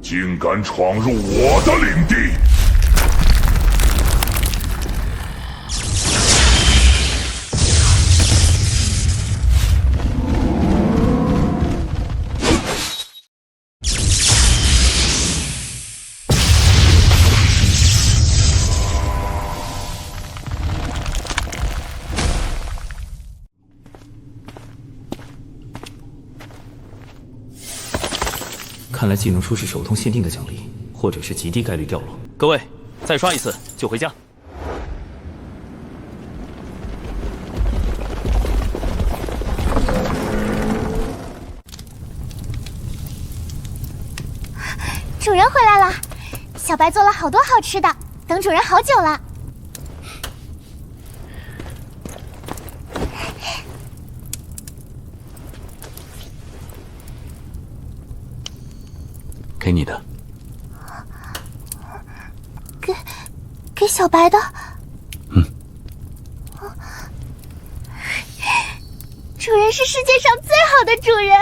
I: 竟敢闯入我的领地！
E: 看来技能书是首通限定的奖励，或者是极低概率掉落。各位，再刷一次就回家。
H: 主人回来了，小白做了好多好吃的，等主人好久了。
G: 给你的。
H: 给小白的。主人是世界上最好的主人。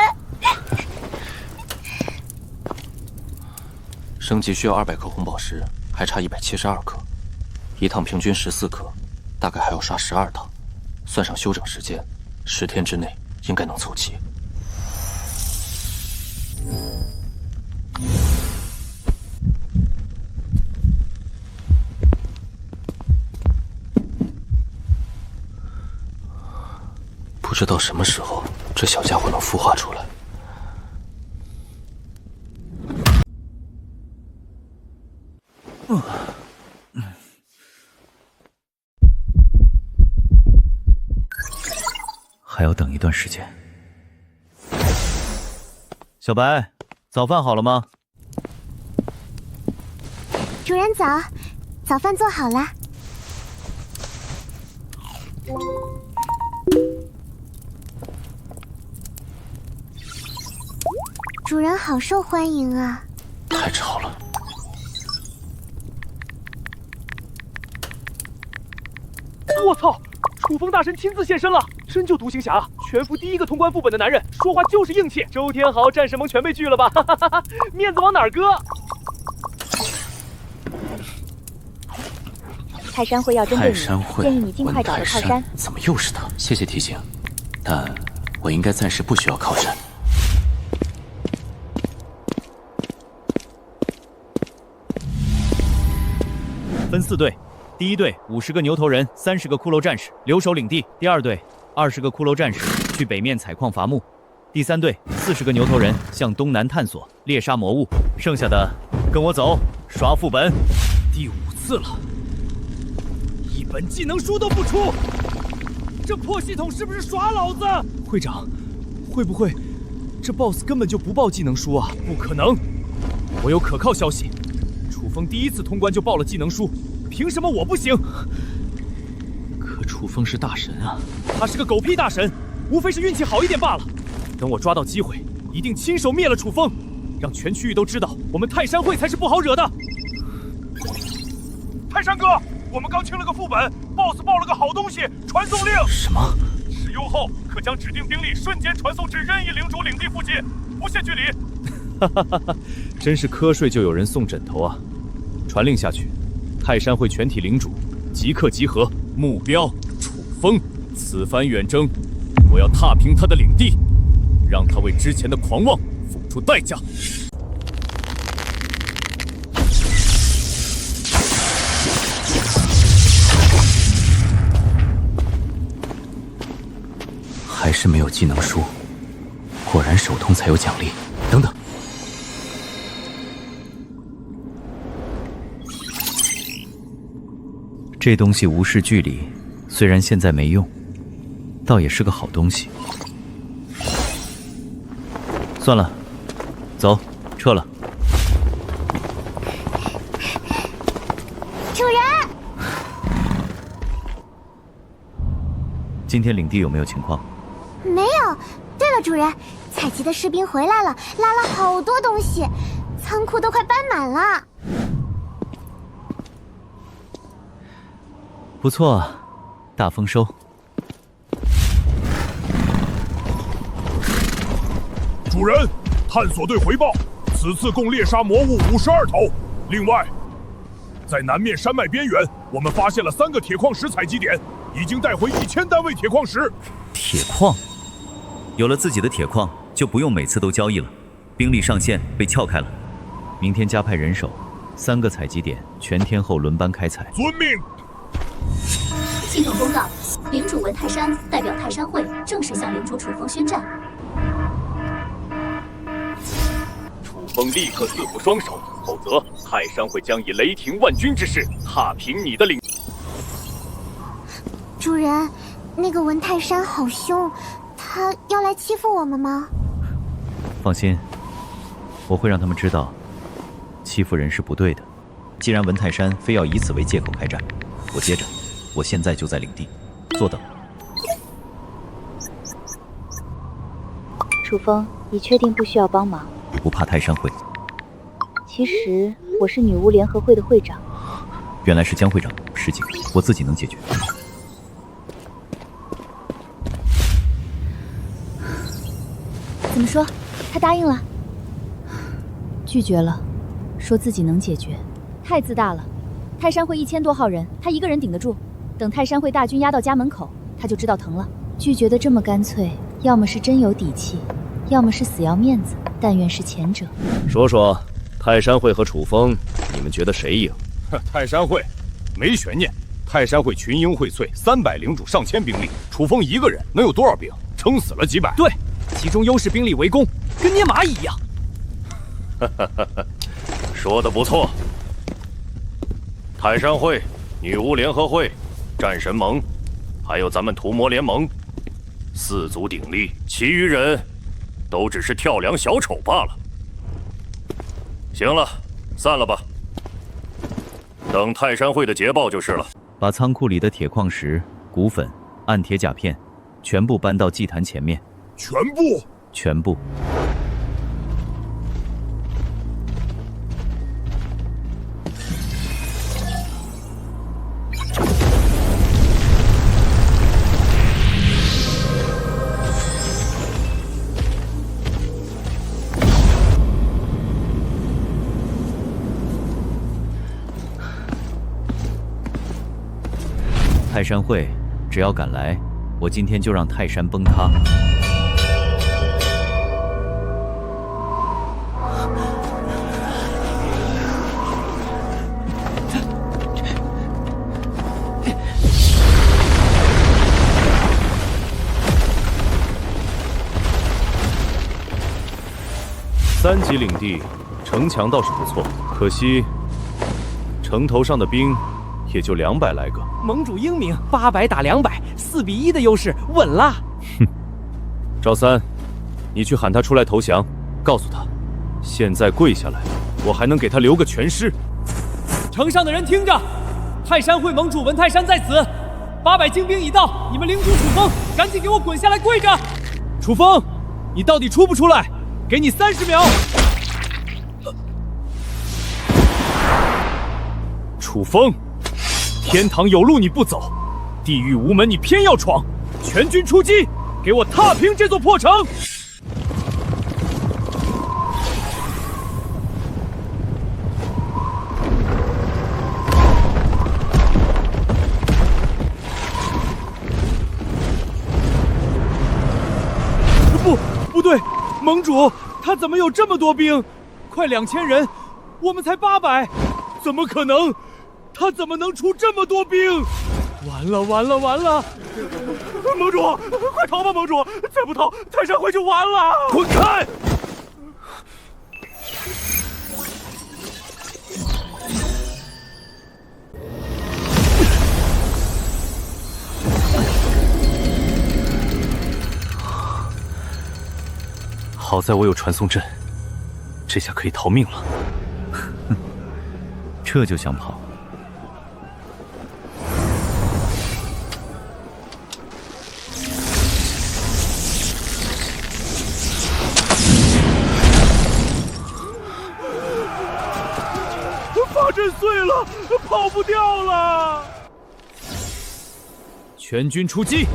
G: 升级需要200颗红宝石，还差172颗，一趟平均14颗，大概还要刷12趟，算上休整时间，10天之内应该能凑齐。知道什么时候这小家伙能孵化出来。
B: 还要等一段时间。小白，早饭好了吗？
H: 主人早，早饭做好了。主人好受欢迎啊！
G: 太吵了。
C: 我操！楚风大神亲自现身了，真就独行侠，全服第一个通关副本的男人，说话就是硬气。周天豪、战神盟全被拒了吧？哈哈哈哈，面子往哪儿搁？
F: 泰山会要针对你，建议你尽快找个靠山。
G: 怎么又是他？谢谢提醒，但我应该暂时不需要靠山。
E: 分4队。第一队50个牛头人，30个骷髅战士留守领地。第二队20个骷髅战士去北面采矿伐木。第三队40个牛头人向东南探索猎杀魔物。剩下的跟我走，刷副本。
C: 第5次了，一本技能书都不出，这破系统是不是耍老子？会长，会不会这 BOSS 根本就不报技能书啊？不可能，我有可靠消息，楚风第1次通关就报了技能书。凭什么我不行？可楚风是大神啊！他是个狗屁大神，无非是运气好一点罢了。等我抓到机会，一定亲手灭了楚风，让全区域都知道我们泰山会才是不好惹的。泰山哥，我们刚清了个副本 ，BOSS 报了个好东西，传送令。
G: 什么？
C: 使用后可将指定兵力瞬间传送至任意领主领地附近，不限距离。哈哈哈哈！真是瞌睡就有人送枕头啊！传令下去。泰山会全体领主即刻集合，目标楚风。此番远征，我要踏平他的领地，让他为之前的狂妄付出代价。
G: 还是没有技能书，果然手通才有奖励。等等。
B: 这东西无视距离，虽然现在没用，倒也是个好东西。算了，走，撤了。
H: 主人，
B: 今天领地有没有情况？
H: 没有。对了，主人，采集的士兵回来了，拉了好多东西，仓库都快搬满了。
B: 不错，大丰收。
L: 主人，探索队回报，此次共猎杀魔物52头。另外，在南面山脉边缘，我们发现了3个铁矿石采集点，已经带回1000单位铁矿石。
B: 铁矿，有了自己的铁矿，就不用每次都交易了。兵力上限被撬开了，明天加派人手，3个采集点全天候轮班开采。
L: 遵命。
A: 系统公告：领主文泰山代表泰山会正式向领主楚风宣战。
C: 楚风立刻自负双手，否则泰山会将以雷霆万钧之势踏平你的领。
H: 主人，那个文泰山好凶，他要来欺负我们吗？
B: 放心，我会让他们知道，欺负人是不对的。既然文泰山非要以此为借口开战，我接着。我现在就在领地，坐等。
F: 楚风，你确定不需要帮忙？
B: 不怕泰山会。
F: 其实我是女巫联合会的会长。
B: 原来是江会长，事情我自己能解决。
J: 怎么说？他答应了？拒绝了，说自己能解决，太自大了。泰山会1000多号人，他一个人顶得住？等泰山会大军压到家门口，他就知道疼了。拒绝的这么干脆，要么是真有底气，要么是死要面子。但愿是前者。
C: 说说，泰山会和楚风，你们觉得谁赢？泰山会，没悬念。泰山会群英荟萃，300领主，上千兵力，楚风一个人能有多少兵？
L: 撑死了几百。
C: 对，集中优势兵力围攻，跟捏蚂蚁一样。
L: 说得不错。泰山会、女巫联合会、战神盟，还有咱们屠魔联盟，4足鼎立，其余人都只是跳梁小丑罢了。行了，散了吧。等泰山会的捷报就是了。
B: 把仓库里的铁矿石、骨粉、暗铁甲片全部搬到祭坛前面。
L: 全部？
B: 全部。泰山会只要敢来，我今天就让泰山崩塌。
E: 3级领地，城墙倒是不错，可惜城头上的兵也就200来个。
C: 盟主英明，800打200，4比1的优势，稳了。
E: 哼，赵三，你去喊他出来投降，告诉他，现在跪下来，我还能给他留个全尸。
C: 城上的人听着，泰山会盟主文泰山在此，800精兵已到，你们领主楚风，赶紧给我滚下来跪着。楚风，你到底出不出来？给你30秒。
E: 楚风，天堂有路你不走，地狱无门你偏要闯，全军出击，给我踏平这座破城！
C: 不对，盟主，他怎么有这么多兵？快2000人，我们才800，怎么可能？他怎么能出这么多兵？完了完了完了！盟主，快逃吧，盟主！再不逃，泰山会就完了！
E: 滚开！好在我有传送阵，这下可以逃命了。
B: 这就想跑？
C: 法阵碎了，跑不掉了！
E: 全军出击！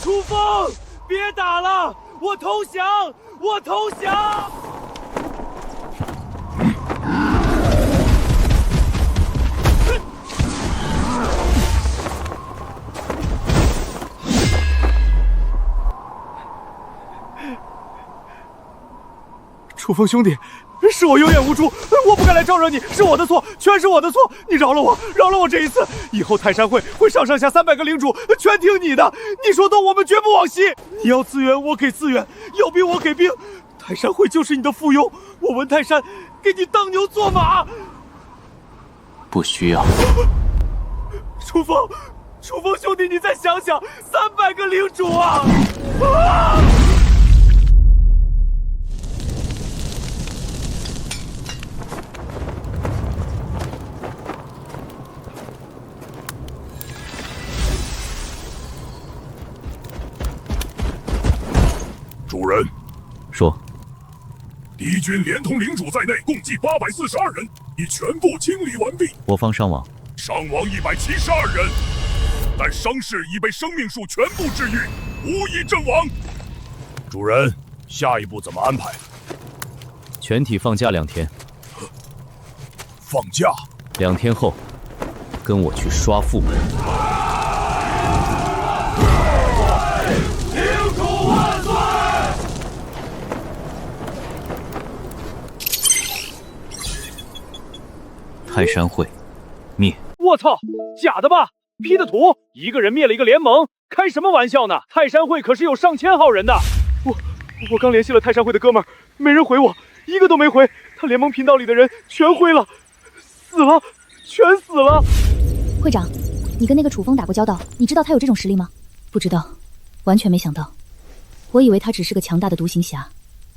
C: 楚风，别打了，我投降，我投降！楚风兄弟，是我有眼无珠，我不该来招惹你，是我的错，全是我的错，你饶了我，饶了我这一次。以后泰山会上下300个领主，全听你的，你说动我们绝不往西。你要资源我给资源，要兵我给兵，泰山会就是你的附庸，我文泰山给你当牛做马。
G: 不需要。
C: 楚风兄弟，你再想想，300个领主啊！
L: 主人，
B: 说，
L: 敌军连同领主在内，共计842人，已全部清理完毕。
B: 我方伤亡，
L: 伤亡172人，但伤势已被生命树全部治愈，无一阵亡。主人，下一步怎么安排？
E: 全体放假2天。
L: 放假
E: ？2天后，跟我去刷副本。
L: 领主万岁！
B: 泰山会灭！
C: 我操，假的吧？P 的图，一个人灭了一个联盟，开什么玩笑呢？泰山会可是有上千号人的。我刚联系了泰山会的哥们儿，没人回我，一个都没回。他联盟频道里的人全灰了，死了，全死了。
J: 会长，你跟那个楚风打过交道，你知道他有这种实力吗？不知道，完全没想到。我以为他只是个强大的独行侠，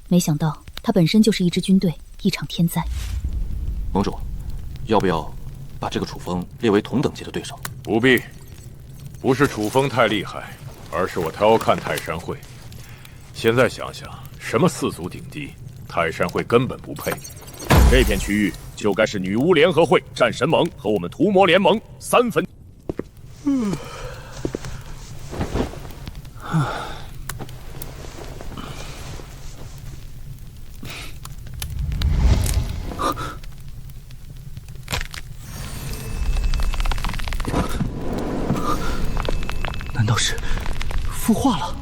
J: 没想到他本身就是一支军队，一场天灾。
G: 盟主，要不要把这个楚风列为同等级的对手？
L: 不必，不是楚风太厉害，而是我调看泰山会。现在想想，什么4族顶级，泰山会根本不配。这片区域就该是女巫联合会、战神盟和我们屠魔联盟3分。
B: 难道是孵化了？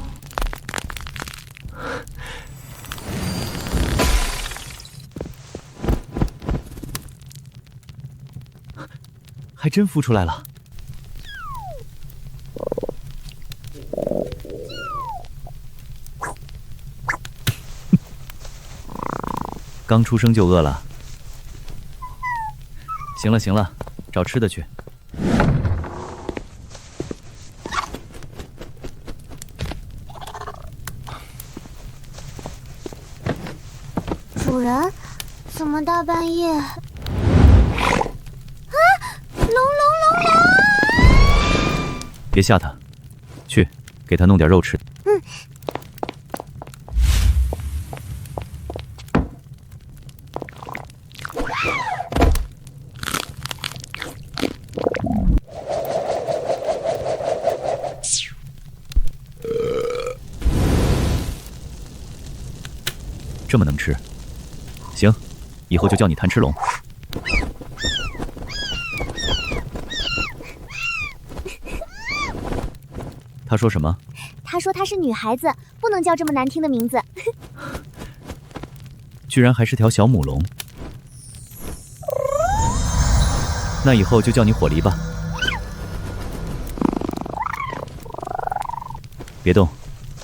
B: 还真孵出来了。刚出生就饿了。行了行了，找吃的去。
H: 主人，怎么大半夜？啊！龙！
B: 别吓他，去给他弄点肉吃。
H: 嗯。
B: 这么能吃，行，以后就叫你贪吃龙。他说什么？
H: 他说她是女孩子，不能叫这么难听的名字。
B: 居然还是条小母龙。那以后就叫你火梨吧。别动，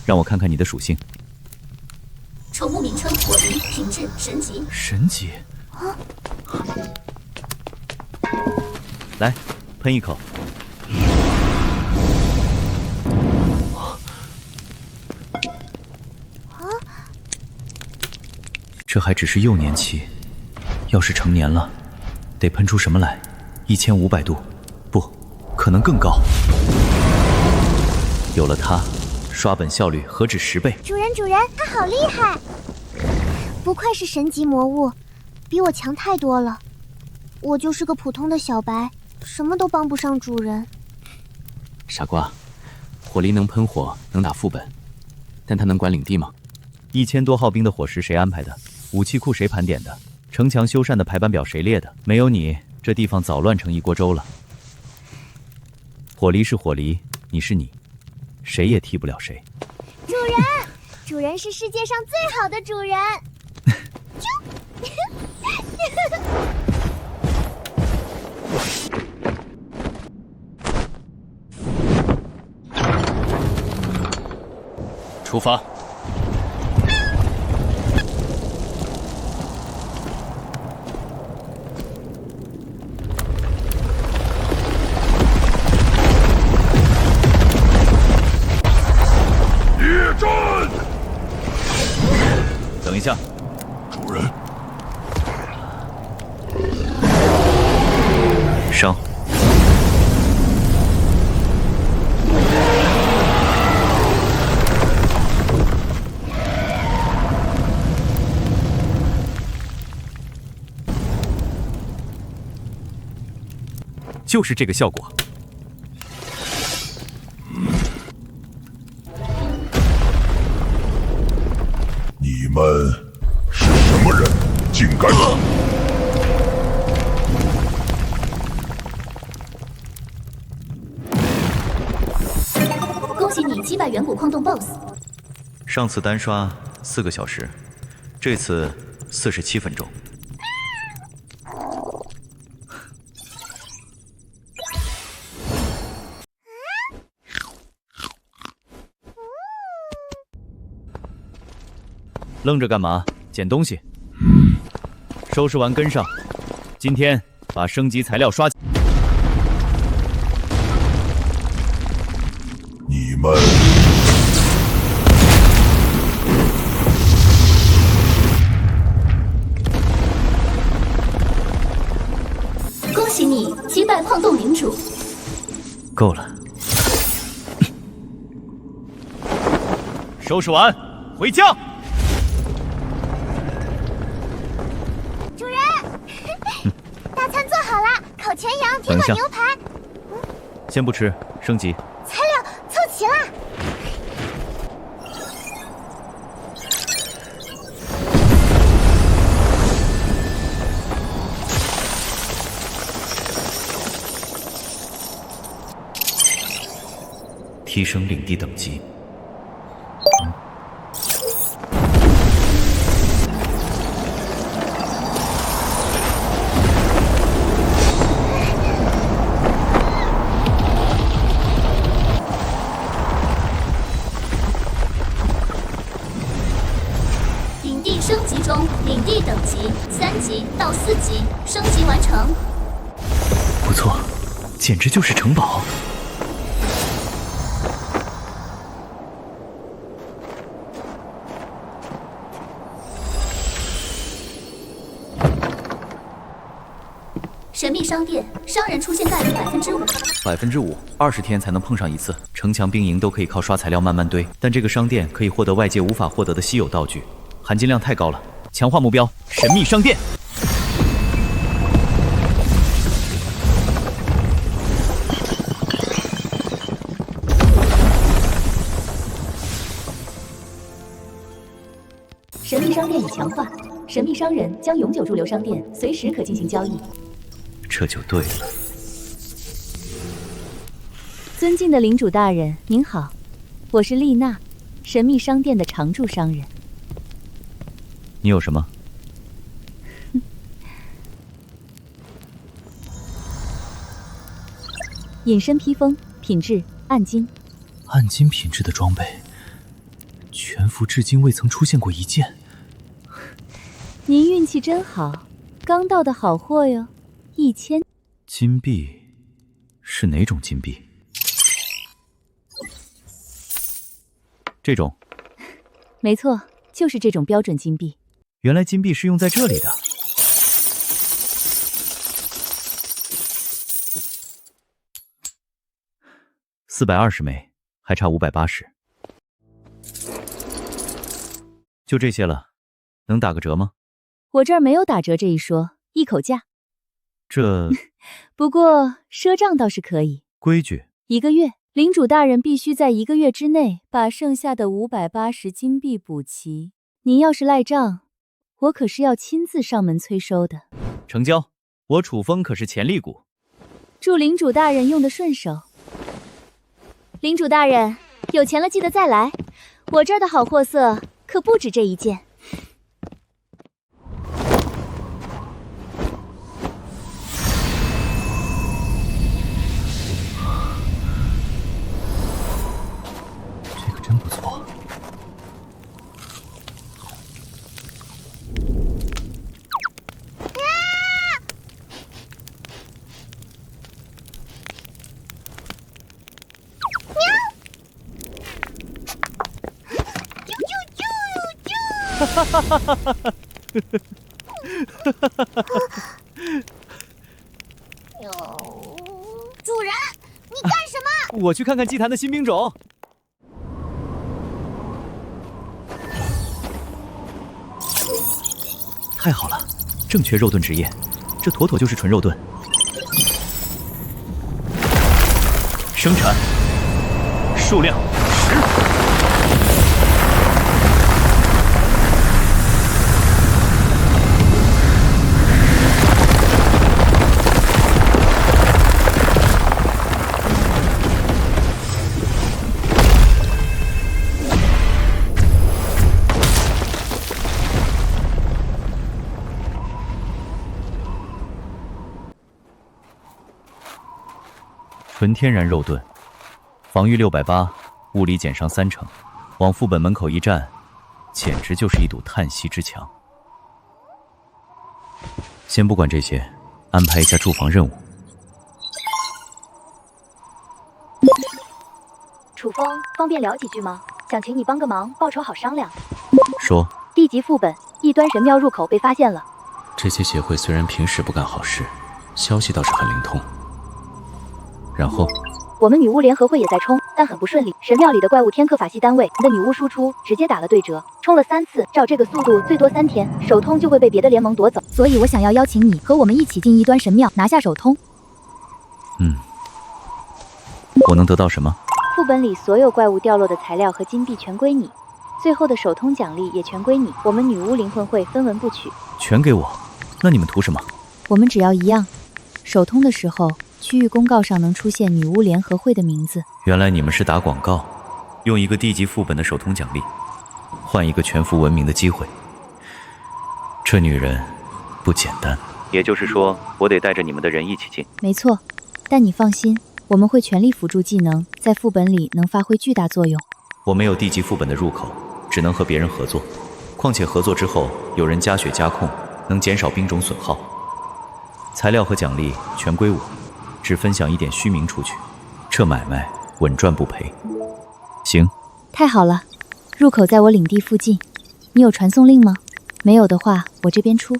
B: 让我看看你的属性。
A: 宠物名称：火梨，品质神级。
B: 神级？
A: 啊！
B: 来，喷一口。这还只是幼年期，要是成年了，得喷出什么来？1500度，不，可能更高。有了它，刷本效率何止10倍。
H: 主人，它好厉害！不愧是神级魔物，比我强太多了。我就是个普通的小白，什么都帮不上主人。
E: 傻瓜，火梨能喷火，能打副本，但它能管领地吗
B: ？1000多号兵的伙食谁安排的？武器库谁盘点的？城墙修缮的排班表谁列的？没有你，这地方早乱成一锅粥了。火梨是火梨，你是你，谁也替不了谁。
H: 主人是世界上最好的主人。
E: 出发。
B: 等一下，
L: 主人。
B: 上。就是这个效果。
L: 你们是什么人？
A: 远古矿洞 BOSS。
B: 上次单刷4个小时，这次47分钟。
E: 愣着干嘛？捡东西。收拾完跟上。今天把升级材料刷。
L: 你们
A: 恭喜你击败矿洞领主。
B: 够了。
E: 收拾完，回家。
H: 主人，大餐做好了，烤全羊、铁板牛排。
E: 先不吃，升级。
H: 材料凑齐了。
B: 提升领地等级。
A: 领地升级中，领地等级3级到4级，升级完成。
B: 不错，简直就是城堡。
A: 神秘商店，商人出现概率5%。
B: 5%，20天才能碰上一次。城墙兵营都可以靠刷材料慢慢堆，但这个商店可以获得外界无法获得的稀有道具，含金量太高了。强化目标：神秘商店。
A: 神秘商店已强化，神秘商人将永久驻留商店，随时可进行交易。
B: 这就对了。
J: 尊敬的领主大人，您好，我是丽娜，神秘商店的常驻商人。
B: 你有什么？
J: 隐身披风，品质暗金。
B: 暗金品质的装备，全服至今未曾出现过一件。
J: 您运气真好，刚到的好货哟，1000
B: 金币是哪种金币？这种。
J: 没错，就是这种标准金币。
B: 原来金币是用在这里的。420枚，还差580。就这些了，能打个折吗？
J: 我这儿没有打折这一说，一口价。
B: 这
J: 不过赊账倒是可以。
B: 规矩。
J: 1个月，领主大人必须在1个月之内把剩下的580金币补齐。您要是赖账，我可是要亲自上门催收的。
E: 成交，我楚风可是潜力股。
J: 祝领主大人用得顺手。领主大人，有钱了记得再来，我这儿的好货色可不止这一件。
B: 这个真不错。
H: 主人，你干什么？
E: 我去看看祭坛的新兵种。
B: 太好了，正缺肉盾职业，这妥妥就是纯肉盾。生产，数量10。纯天然肉盾，防御680，物理减伤30%，往副本门口一站，简直就是一堵叹息之墙。先不管这些，安排一下驻防任务。
F: 楚风，方便聊几句吗？想请你帮个忙，报酬好商量。
B: 说。
F: 地级副本异端神庙入口被发现了。
G: 这些协会虽然平时不干好事，消息倒是很灵通。然后，
F: 我们女巫联合会也在冲，但很不顺利。神庙里的怪物天克法系单位的女巫输出直接打了对折，冲了3次，照这个速度，最多3天，手通就会被别的联盟夺走。
J: 所以我想要邀请你和我们一起进异端神庙，拿下手通。
B: 我能得到什么？
F: 副本里所有怪物掉落的材料和金币全归你，最后的手通奖励也全归你。我们女巫灵魂会分文不取。
B: 全给我？那你们图什么？
J: 我们只要一样，手通的时候，区域公告上能出现女巫联合会的名字。
B: 原来你们是打广告，用一个地级副本的手通奖励，换一个全服文明的机会。这女人不简单。也就是说，我得带着你们的人一起进。
J: 没错，但你放心，我们会全力辅助技能，在副本里能发挥巨大作用。
B: 我没有地级副本的入口，只能和别人合作。况且合作之后，有人加血加控，能减少兵种损耗。材料和奖励全归我，只分享一点虚名出去。这买卖稳赚不赔。行。
J: 太好了，入口在我领地附近。你有传送令吗？没有的话，我这边出。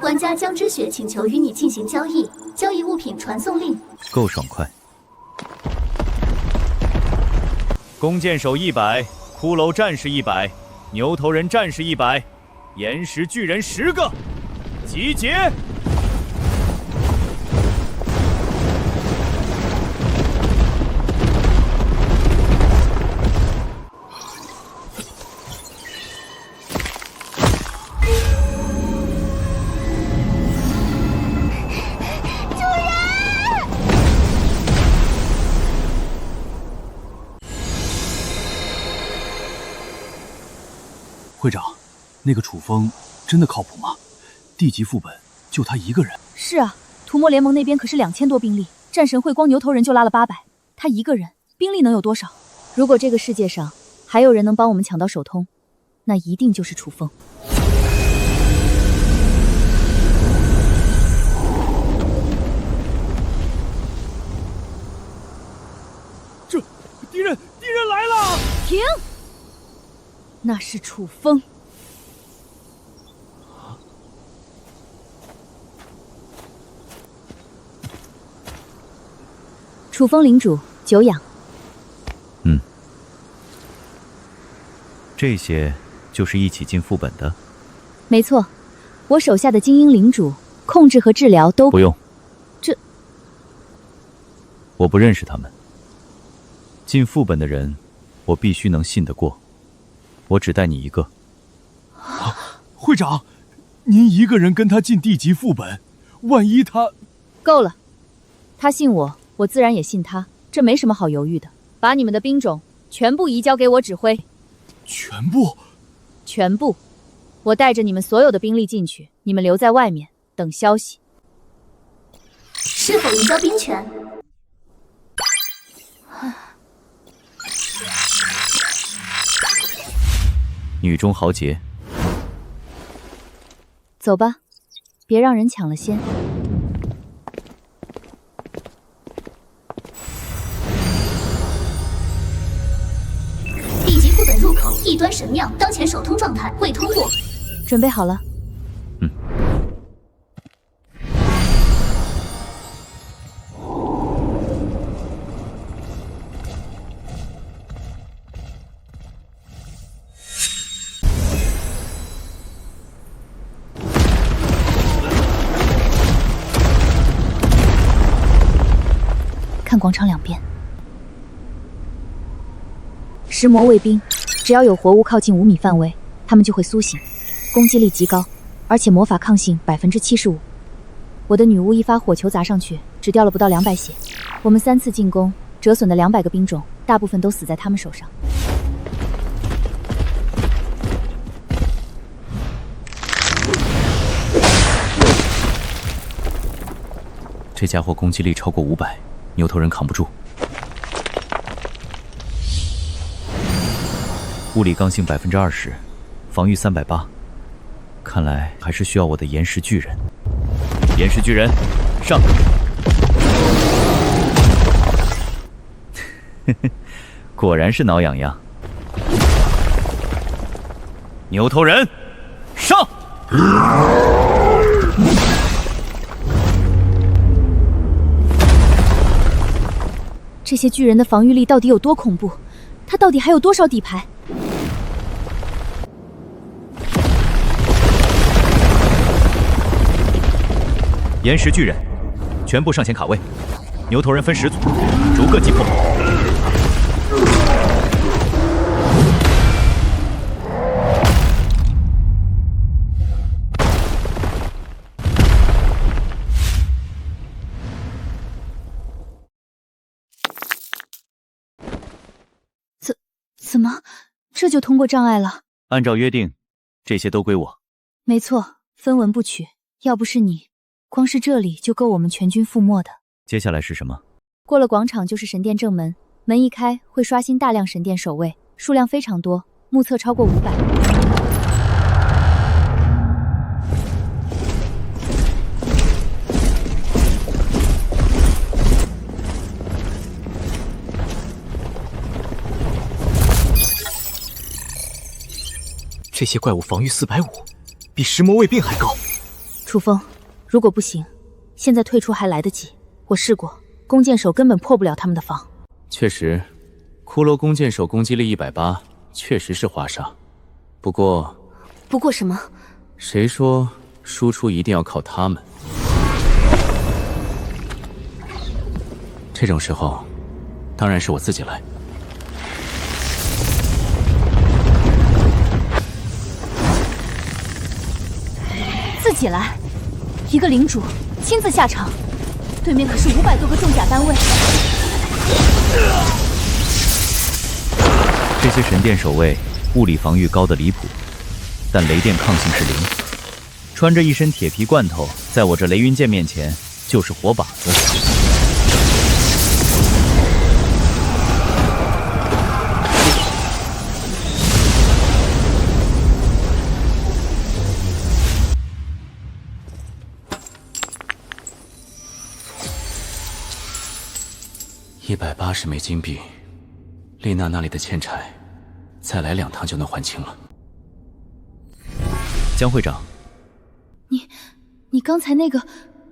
A: 玩家江之雪请求与你进行交易，交易物品传送令。
B: 够爽快。
E: 弓箭手100，骷髅战士100，牛头人战士100，岩石巨人10个，集结！
L: 会长，那个楚风真的靠谱吗？地级副本就他一个人。
J: 是啊，屠魔联盟那边可是2000多兵力，战神会光牛头人就拉了800，他一个人兵力能有多少？如果这个世界上还有人能帮我们抢到手通，那一定就是楚风。
L: 这敌人来了！
J: 停！那是楚风。楚风领主，久仰。
B: 这些就是一起进副本的？
J: 没错，我手下的精英领主，控制和治疗都
B: 不用。
J: 这……
B: 我不认识他们。进副本的人，我必须能信得过。我只带你一个。
L: 会长，您一个人跟他进地级副本，万一他……
J: 够了，他信我，我自然也信他，这没什么好犹豫的。把你们的兵种全部移交给我指挥。
L: 全部？
J: 全部。我带着你们所有的兵力进去，你们留在外面等消息。
A: 是否移交兵权？
B: 女中豪杰，
J: 走吧，别让人抢了先。
A: 地级副本入口异端神庙，当前手通状态未通过。
J: 准备好了。看广场两边，石魔卫兵，只要有活物靠近5米范围，他们就会苏醒，攻击力极高，而且魔法抗性75%。我的女巫一发火球砸上去，只掉了不到200血。我们3次进攻，折损的200个兵种，大部分都死在他们手上。
B: 这家伙攻击力超过500，牛头人扛不住。物理刚性20%，防御380，看来还是需要我的岩石巨人。岩石巨人，上！果然是挠痒痒。牛头人，上！
J: 这些巨人的防御力到底有多恐怖？他到底还有多少底牌？
B: 岩石巨人，全部上前卡位。牛头人分10组，逐个击破。
J: 怎么，这就通过障碍了？
B: 按照约定，这些都归我。
J: 没错，分文不取。要不是你，光是这里就够我们全军覆没的。
B: 接下来是什么？
J: 过了广场就是神殿正门，门一开会刷新大量神殿守卫，数量非常多，目测超过500。
G: 这些怪物防御450，比石魔卫兵还高。
J: 楚风，如果不行，现在退出还来得及。我试过，弓箭手根本破不了他们的防。
E: 确实，骷髅弓箭手攻击力180，确实是花杀。不过
J: 什么？
E: 谁说输出一定要靠他们？这种时候，当然是我自己来。
J: 自己来，一个领主亲自下场，对面可是500多个重甲单位。
B: 这些神殿守卫物理防御高的离谱，但雷电抗性是0。穿着一身铁皮罐头，在我这雷云剑面前就是活靶子。
E: 180枚金币，丽娜那里的欠债，再来2趟就能还清了。
B: 江会长，
J: 你刚才那个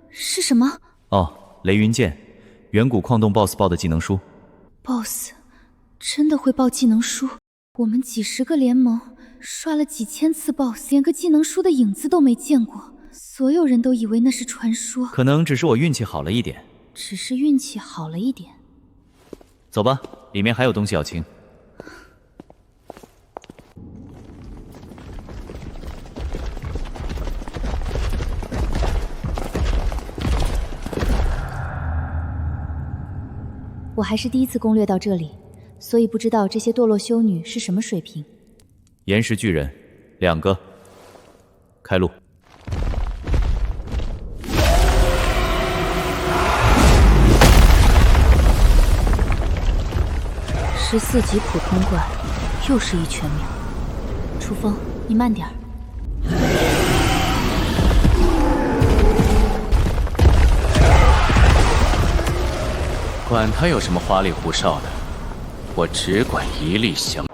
J: 是什么？
B: 哦，雷云剑，远古矿洞 BOSS 报的技能书。
J: BOSS 真的会报技能书？我们几十个联盟刷了几千次 BOSS， 连个技能书的影子都没见过，所有人都以为那是传说。
B: 可能只是我运气好了一点。
J: 只是运气好了一点。
B: 走吧，里面还有东西要清。
J: 我还是第一次攻略到这里，所以不知道这些堕落修女是什么水平。
B: 岩石巨人，2个，开路。
J: 14级普通怪，又是一全秒。楚风，你慢点儿。
E: 管他有什么花里胡哨的，我只管一力降。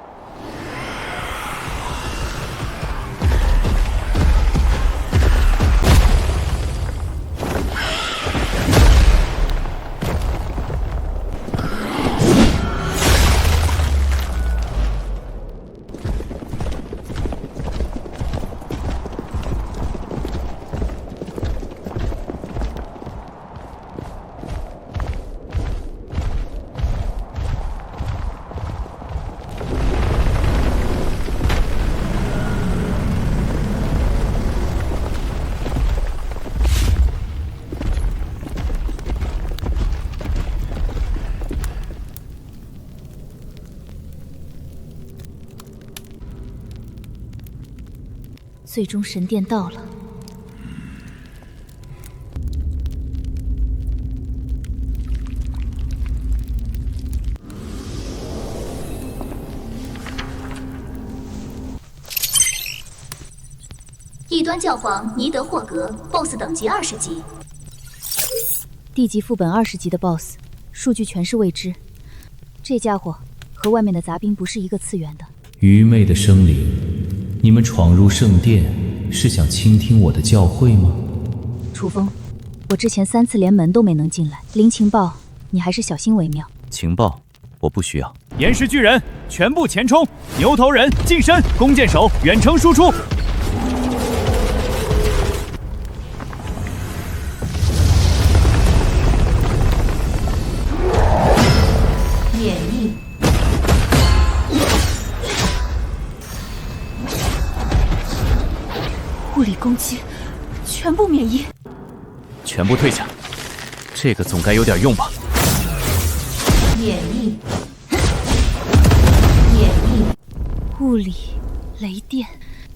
J: 最终神殿到了。
A: 异端教皇尼德霍格 ，BOSS 等级20级。
J: 地级副本20级的 BOSS， 数据全是未知。这家伙和外面的杂兵不是一个次元的。
E: 愚昧的生灵，你们闯入圣殿是想倾听我的教诲吗？
J: 楚风，我之前3次连门都没能进来，零情报你还是小心为妙。
B: 情报我不需要。
C: 岩石巨人全部前冲，牛头人近身，弓箭手远程输出。
A: 免疫。
J: 物理攻击全部免疫。
B: 全部退下，这个总该有点用吧。
A: 免疫。免疫。
J: 物理、雷电，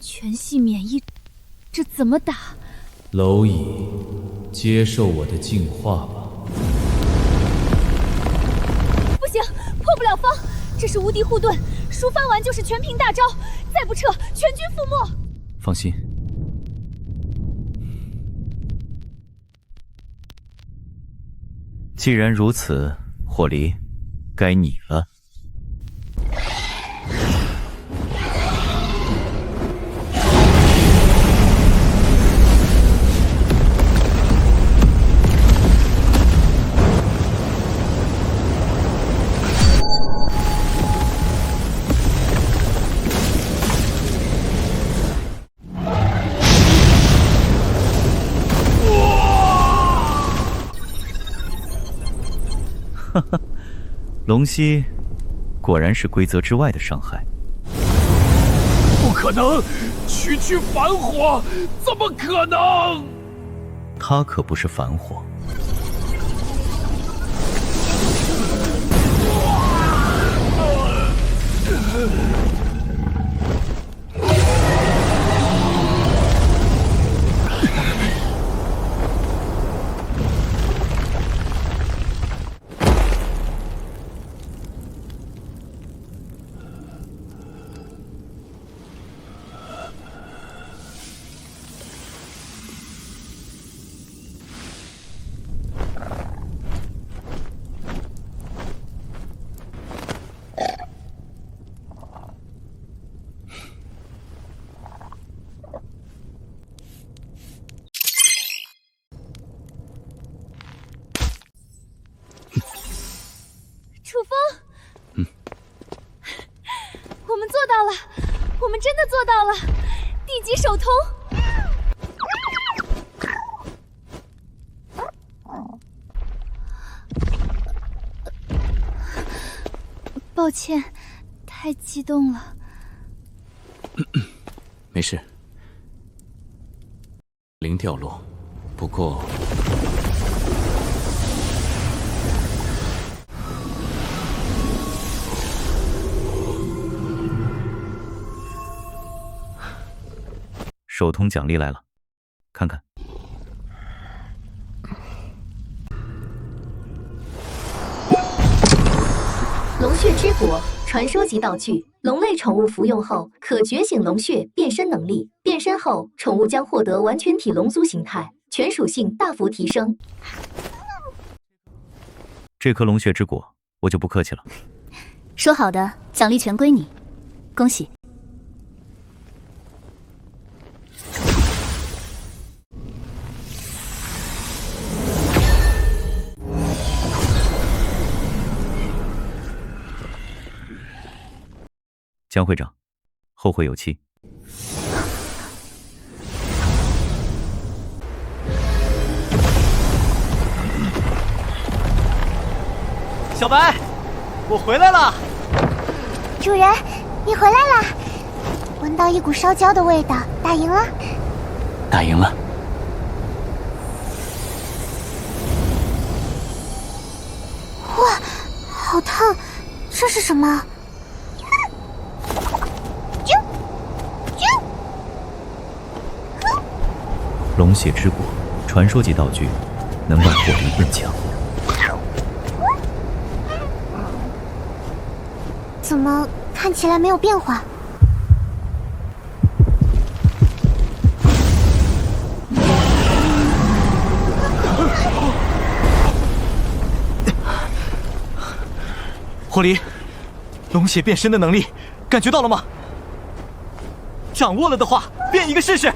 J: 全系免疫，这怎么打？
E: 蝼蚁，接受我的净化吧。
J: 不行，破不了方，这是无敌护盾，输翻完就是全屏大招，再不撤，全军覆没。
B: 放心。既然如此，霍离，该你了。哈哈，龙息果然是规则之外的伤害。
L: 不可能，区区凡火，怎么可能？
B: 他可不是凡火。
J: 楚风，我们做到了，我们真的做到了，地级首通。抱歉，太激动了。
G: 没事，零掉落，不过。
B: 首通奖励来了，看看。
A: 龙血之果，传说级道具。龙类宠物服用后可觉醒龙血变身能力，变身后宠物将获得完全体龙族形态，全属性大幅提升。
B: 这颗龙血之果，我就不客气了。
A: 说好的，奖励全归你，恭喜。
B: 江会长，后会有期。
C: 小白，我回来了。
H: 主人，你回来了，闻到一股烧焦的味道，打赢了。
G: 打赢了。
H: 哇，好烫，这是什么？
B: 龙血之果，传说级道具，能让火力更强。
H: 怎么看起来没有变化？
B: 火离，龙血变身的能力感觉到了吗？掌握了的话，变一个试试。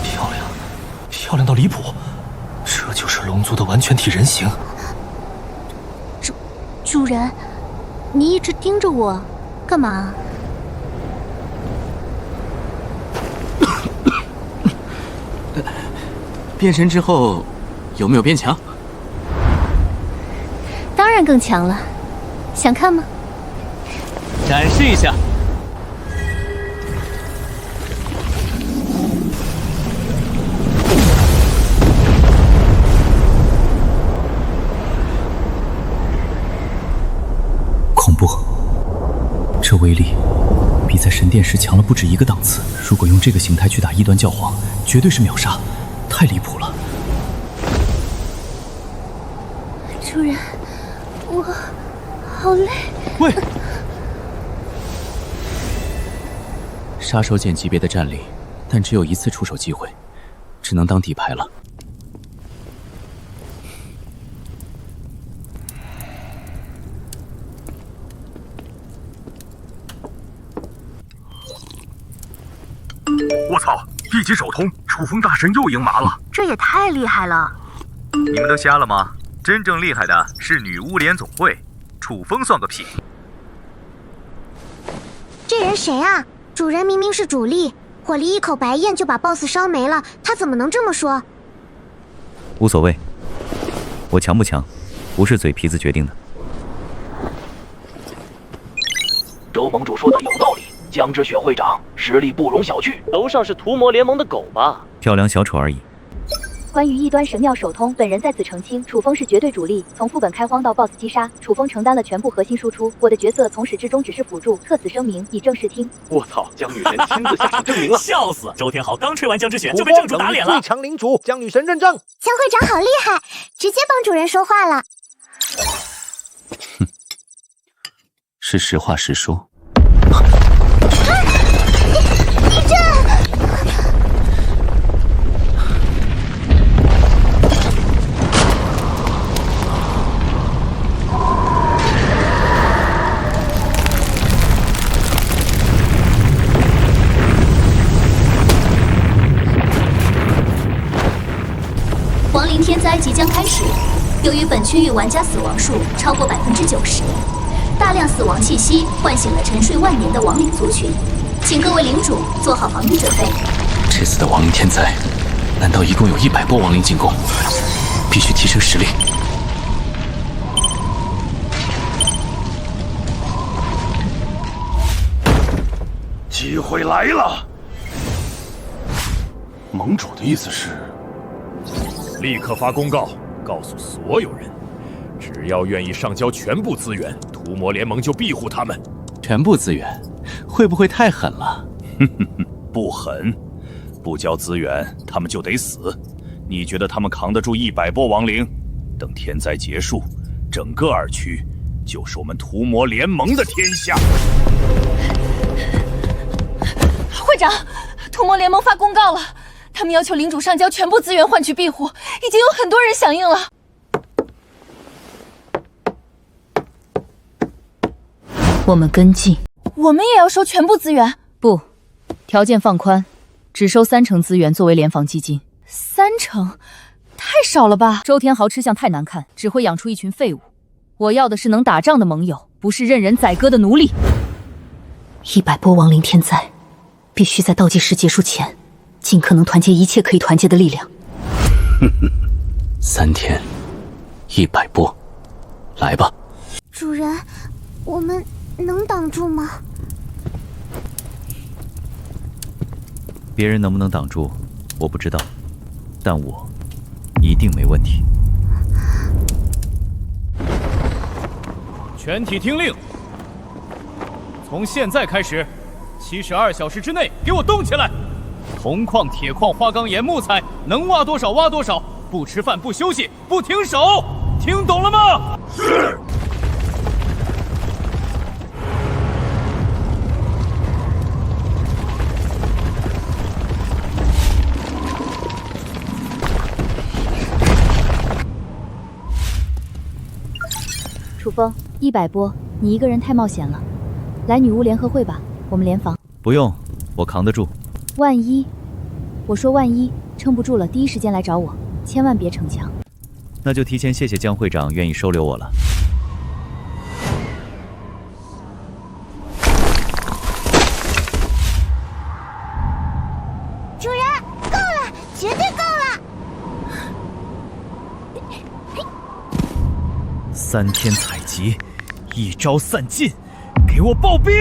G: 漂亮，漂亮到离谱！这就是龙族的完全体人形。
H: 主人，你一直盯着我，干嘛？
B: 变身之后有没有变强？
H: 当然更强了，想看吗？
B: 展示一下。恐怖，这威力比在神殿时强了不止一个档次。如果用这个形态去打异端教皇，绝对是秒杀，太离谱了。
H: 主人，我好累。
B: 喂，
E: 杀手锏级别的战力，但只有一次出手机会，只能当底牌了。
D: 我操！一级首通，楚风大神又赢麻了，
H: 这也太厉害了！
D: 你们都瞎了吗？真正厉害的是女巫联总会，楚风算个屁！
H: 这人谁啊？主人明明是主力，火离一口白烟就把 BOSS 烧没了，他怎么能这么说？
B: 无所谓，我强不强，不是嘴皮子决定的。
M: 周盟主说的有道理，江之雪会长实力不容小觑。楼上是屠魔联盟的狗吧？
B: 漂亮小丑而已。
F: 关于异端神庙首通，本人在此澄清，楚风是绝对主力，从副本开荒到 BOSS 击杀，楚风承担了全部核心输出，我的角色从始至终只是辅助，特此声明，以正视听。
M: 我操，江女神亲自下场证明了，
C: 笑死！周天豪刚吹完江之雪就被正主打脸了。
I: 最强领主，江女神认证。
H: 江会长好厉害，直接帮主人说话了。
E: 哼，是实话实说。
H: 地震！
A: 亡灵天灾即将开始，由于本区域玩家死亡数超过90%，大量死亡气息唤醒了沉睡万年的亡灵族群，请各位领主做好防御准备。
G: 这次的亡灵天灾，难道一共有100波亡灵进攻？必须提升实力。
L: 机会来了！盟主的意思是，立刻发公告，告诉所有人，只要愿意上交全部资源，屠魔联盟就庇护他们。
E: 全部资源，会不会太狠了？
L: 不狠，不交资源，他们就得死。你觉得他们扛得住100波亡灵？等天灾结束，整个2区就是我们屠魔联盟的天下。
J: 会长，屠魔联盟发公告了，他们要求领主上交全部资源换取庇护，已经有很多人响应了。我们跟进，我们也要收全部资源。不，条件放宽，只收30%资源作为联防基金。30%？太少了吧？周天豪吃相太难看，只会养出一群废物。我要的是能打仗的盟友，不是任人宰割的奴隶。100波亡灵天灾，必须在倒计时结束前，尽可能团结一切可以团结的力量。
G: 3天，100波，来吧。
H: 主人，我们能挡住吗？
B: 别人能不能挡住，我不知道，但我一定没问题。
C: 全体听令，从现在开始，72小时之内给我动起来！铜矿、铁矿、花岗岩、木材，能挖多少挖多少，不吃饭、不休息、不停手，听懂了吗？是。
F: 风，100波，你一个人太冒险了，来女巫联合会吧，我们联防。
B: 不用，我扛得住。
F: 万一，我说万一撑不住了，第一时间来找我，千万别逞强。
B: 那就提前谢谢江会长愿意收留我了。
H: 主人，够了，绝对够了
B: ！3天采集，1招散尽，给我爆兵！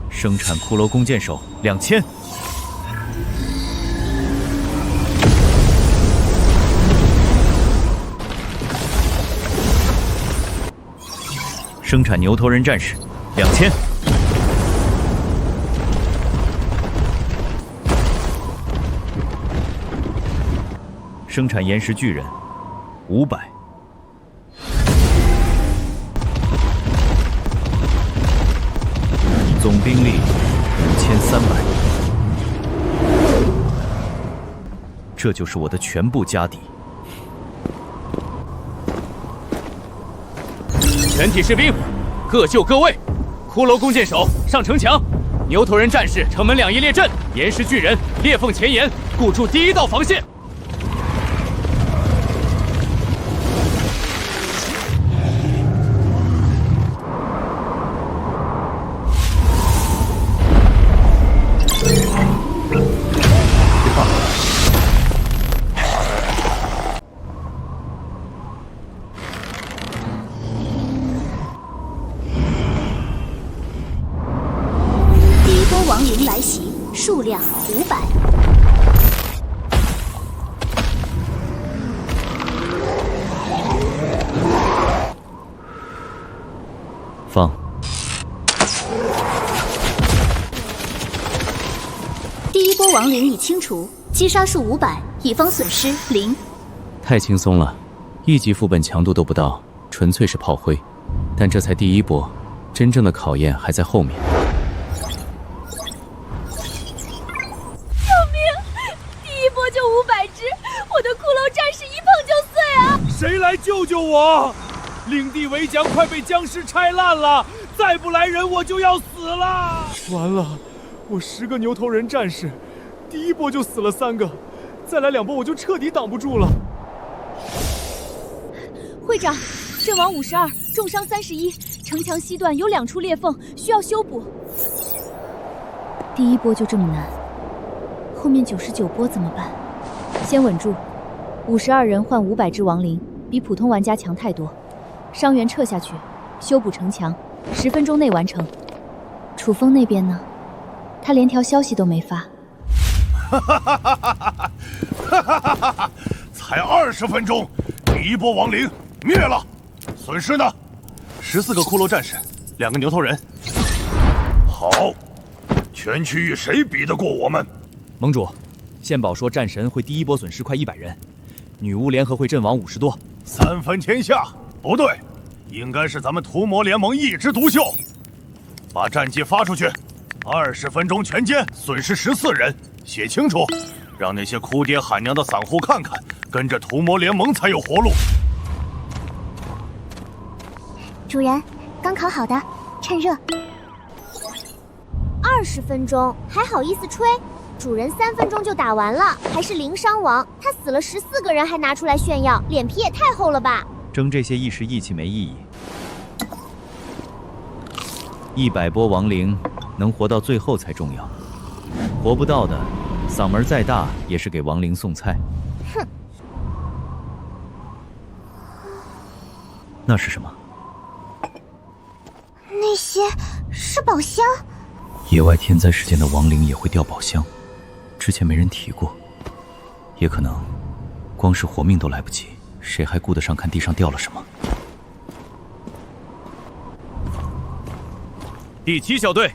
B: 生产骷髅弓箭手2000。生产牛头人战士2000。生产岩石巨人500。总兵力5300。这就是我的全部家底。
K: 全体士兵，各就各位。骷髅弓箭手上城墙，牛头人战士城门2翼列阵，岩石巨人裂缝前沿，固筑第1道防线。
A: 亡灵来袭，数量500。
B: 放。
A: 第1波亡灵已清除，击杀数500，乙方损失0。
E: 太轻松了，1级副本强度都不到，纯粹是炮灰。但这才第1波，真正的考验还在后面。
J: 就500只，我的骷髅战士一碰就碎啊！
C: 谁来救救我？领地围墙快被僵尸拆烂了，再不来人我就要死了！完了，我10个牛头人战士，第1波就死了3个，再来2波我就彻底挡不住了。
J: 会长，阵亡52，重伤31，城墙西段有2处裂缝，需要修补。第1波就这么难，后面99波怎么办？先稳住，52人换500只亡灵，比普通玩家强太多。伤员撤下去，修补城墙，10分钟内完成。楚风那边呢？他连条消息都没发。
L: 才20分钟，第1波亡灵灭了，损失呢
I: ？14个骷髅战士，2个牛头人。
L: 好，全区域谁比得过我们？
C: 盟主，献宝说战神会第1波损失快100人，女巫联合会阵亡50多
L: ，3分天下。不对，应该是咱们屠魔联盟一枝独秀。把战绩发出去，20分钟全歼，损失14人，写清楚，让那些哭爹喊娘的散户看看，跟着屠魔联盟才有活路。
H: 主人，刚烤好的，趁热。20分钟还好意思吹？主人3分钟就打完了，还是0伤亡，他死了14个人还拿出来炫耀，脸皮也太厚了吧！
B: 争这些一时义气没意义。100波亡灵能活到最后才重要，活不到的，嗓门再大也是给亡灵送菜。
H: 哼！
B: 那是什么？
H: 那些是宝箱。
B: 野外天灾事件的亡灵也会掉宝箱，之前没人提过，也可能光是活命都来不及，谁还顾得上看地上掉了什么？
C: 第7小队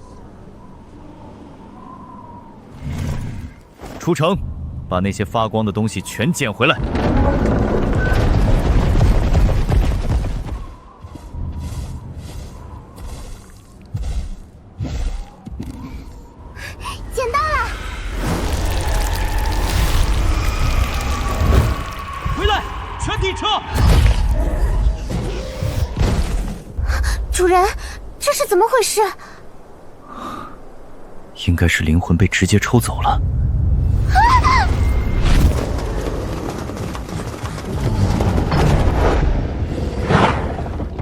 B: 出城，把那些发光的东西全捡回来。
H: 捡到了！
C: 回来，全体撤！
H: 主人，这是怎么回事？
B: 应该是灵魂被直接抽走了。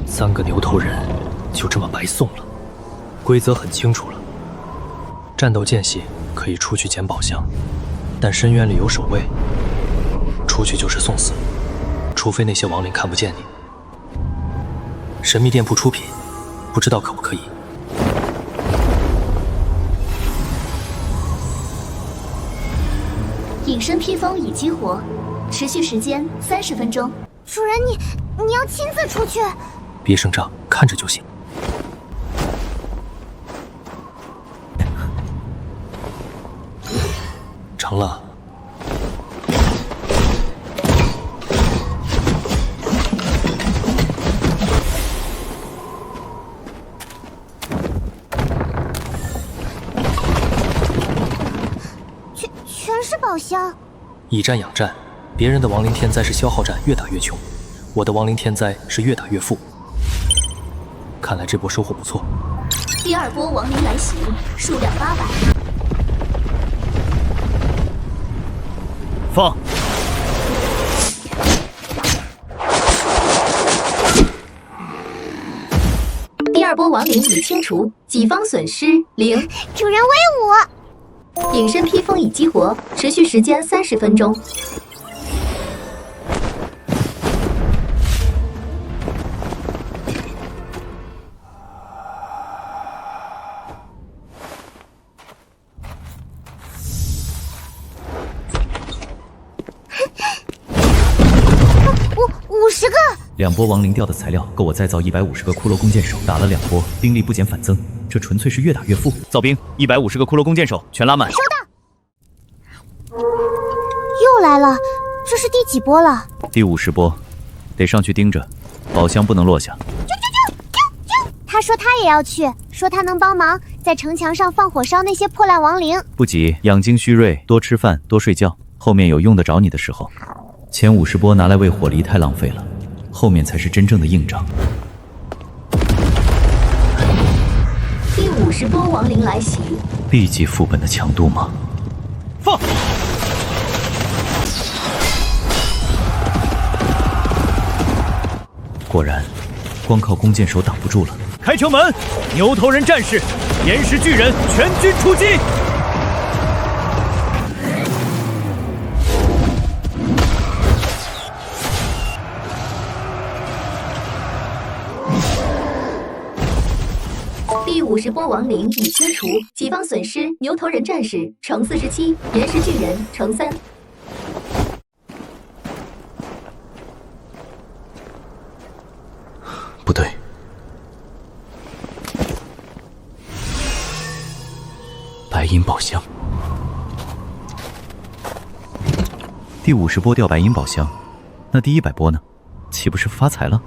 G: 3个牛头人就这么白送了。规则很清楚了，战斗间隙可以出去捡宝箱，但深渊里有守卫，出去就是送死，除非那些亡灵看不见你。神秘店铺出品，不知道可不可以？
A: 隐身披风已激活，持续时间30分钟。
H: 主人，你要亲自出去？
G: 别声张，看着就行。成了。
H: 全是宝箱。
G: 以战养战，别人的亡灵天灾是消耗战，越打越穷；我的亡灵天灾是越打越富。看来这波收获不错。
A: 第2波亡灵来袭，数量800。
B: 放。
A: 第2波亡灵已清除，己方损失0。
H: 主人威武！
A: 隐身披风已激活，持续时间30分钟。
H: 50个。
B: 2波亡灵掉的材料够我再造150个骷髅弓箭手，打了2波，兵力不减反增，这纯粹是越打越富。造兵，150个骷髅弓箭手全拉满。
H: 收到。又来了，这是第几波了？
B: 第50波，得上去盯着，宝箱不能落下。
H: 他说他也要去，说他能帮忙在城墙上放火烧那些破烂亡灵。
B: 不急，养精蓄锐，多吃饭，多睡觉，后面有用得着你的时候。前50波拿来喂火狸太浪费了，后面才是真正的硬仗。
A: 第50波亡灵来袭，
B: 立即副本的强度吗？
C: 放！
B: 果然，光靠弓箭手挡不住了。
C: 开城门！牛头人战士，岩石巨人全军出击！
A: 第50波亡灵已清除，己方损失牛头人战士乘47，岩石巨人乘3。
G: 不对，白银宝箱。
B: 第50波掉白银宝箱，那第100波呢？岂不是发财了？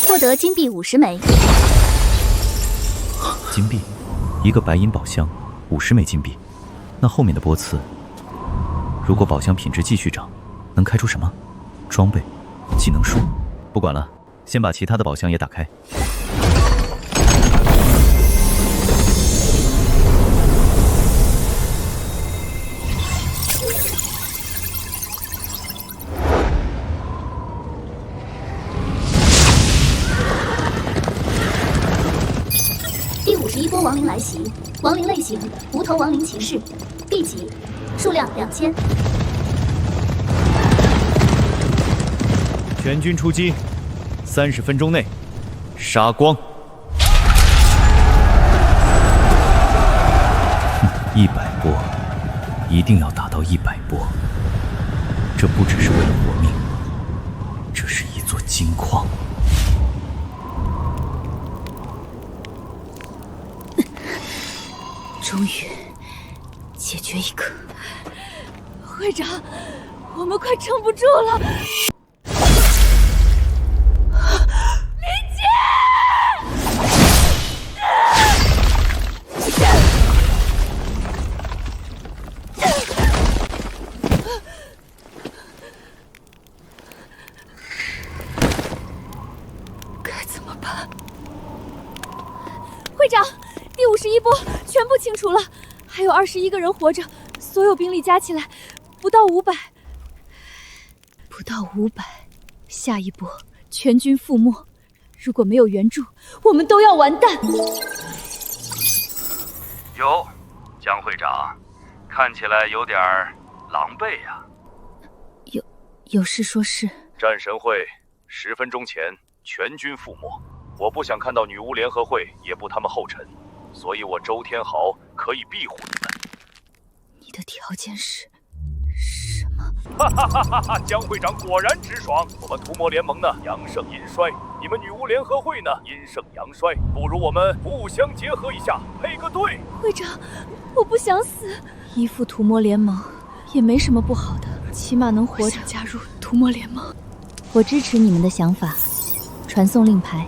A: 获得金币50枚。
B: 金币，一个白银宝箱，50枚金币。那后面的波次，如果宝箱品质继续涨，能开出什么？装备、技能树？不管了，先把其他的宝箱也打开。
A: 第51波亡灵来袭，亡灵类型无头亡灵骑士 ，B 级，数量2000。
B: 全军出击，30分钟内杀光。100波，一定要打到100波。这不只是为了活命，这是一座金矿。
J: 终于解决一个。会长，我们快撑不住了。林姐！清楚了，还有21个人活着，所有兵力加起来不到500，下一波全军覆没。如果没有援助，我们都要完蛋。
N: 有，江会长，看起来有点狼狈呀。
J: 有事说事。
N: 战神会10分钟前全军覆没，我不想看到女巫联合会也步他们后尘，所以我周天豪可以庇护你们。
J: 你的条件是什么？
N: 哈哈哈哈哈！江会长果然直爽。我们屠魔联盟呢阳盛阴衰，你们女巫联合会呢阴盛阳衰，不如我们互相结合一下，配个对。
J: 会长，我不想死。依附屠魔联盟也没什么不好的，起码能活着。加入屠魔联盟。我支持你们的想法，传送令牌。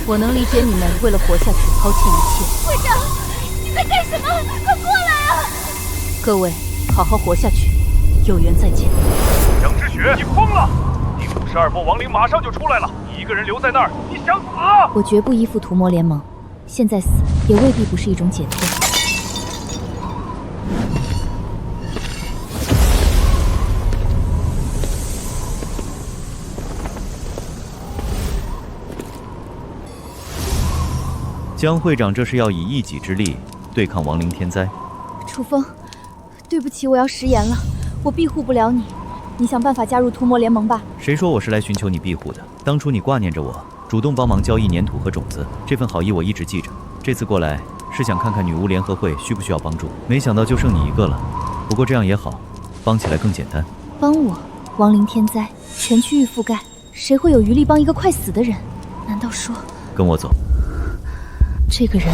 J: 我能理解你们为了活下去抛弃一切。
H: 会长，你在干什么？快过来啊！
J: 各位，好好活下去，有缘再见。
N: 杨之雪，你疯了！第52波亡灵马上就出来了，你一个人留在那儿，你想死啊？
J: 我绝不依附屠魔联盟，现在死也未必不是一种解脱。
B: 江会长这是要以一己之力对抗亡灵天灾。
J: 楚风，对不起，我要食言了，我庇护不了你，你想办法加入屠魔联盟吧。
B: 谁说我是来寻求你庇护的？当初你挂念着我，主动帮忙交易粘土和种子，这份好意我一直记着。这次过来是想看看女巫联合会需不需要帮助，没想到就剩你一个了。不过这样也好，帮起来更简单。
J: 帮我？亡灵天灾，全区域覆盖，谁会有余力帮一个快死的人？难道说……
B: 跟我走。
J: 这个人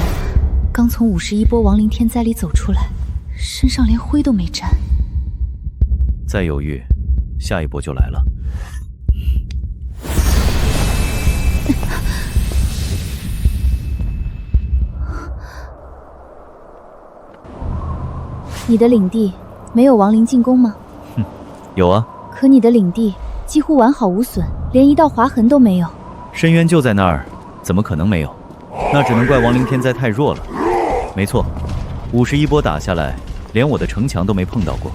J: 刚从51波亡灵天灾里走出来，身上连灰都没沾。
B: 再犹豫，下一波就来了。
J: 你的领地没有亡灵进攻吗？
B: 有啊。
J: 可你的领地几乎完好无损，连一道划痕都没有。
B: 深渊就在那儿，怎么可能没有？那只能怪亡灵天灾太弱了。没错，51波打下来，连我的城墙都没碰到过。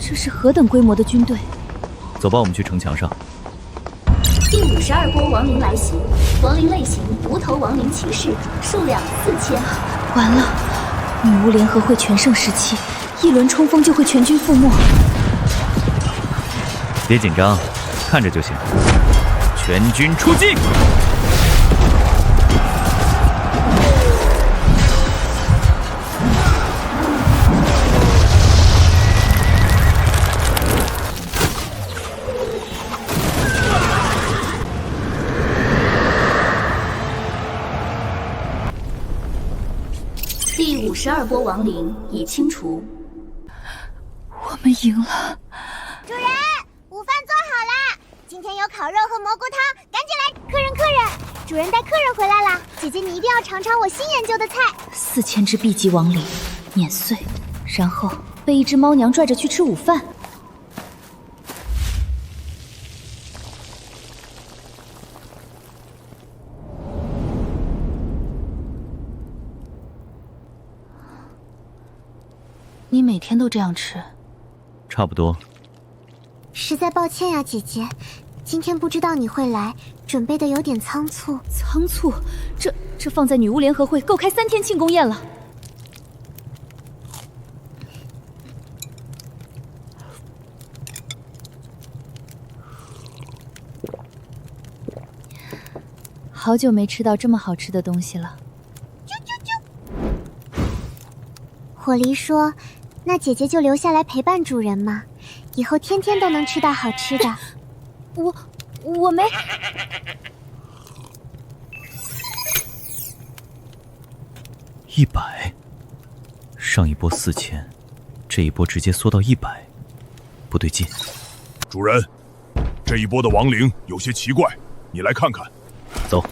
J: 这是何等规模的军队？
B: 走吧，我们去城墙上。
A: 第52波亡灵来袭，亡灵类型无头亡灵骑士，数量4000。
J: 完了，女巫联合会全盛时期，一轮冲锋就会全军覆没。
B: 别紧张，看着就行。全军出击！
A: 第52波亡灵已清除。
J: 我们赢了。
H: 主人，午饭做好了，今天有烤肉和蘑菇汤，赶紧来！客人，主人带客人回来了，姐姐你一定要尝尝我新研究的菜。
J: 4000只 B 级亡灵碾碎，然后被一只猫娘拽着去吃午饭。你每天都这样吃？
B: 差不多。
H: 实在抱歉呀，姐姐，今天不知道你会来，准备的有点仓促。
J: 仓促？这放在女巫联合会够开3天庆功宴了。好久没吃到这么好吃的东西了。
H: 火狸说：“那姐姐就留下来陪伴主人嘛，以后天天都能吃到好吃的。”
J: 我没。
B: 100，上一波4000，这一波直接缩到100，不对劲。
L: 主人，这一波的亡灵有些奇怪，你来看看。
B: 走。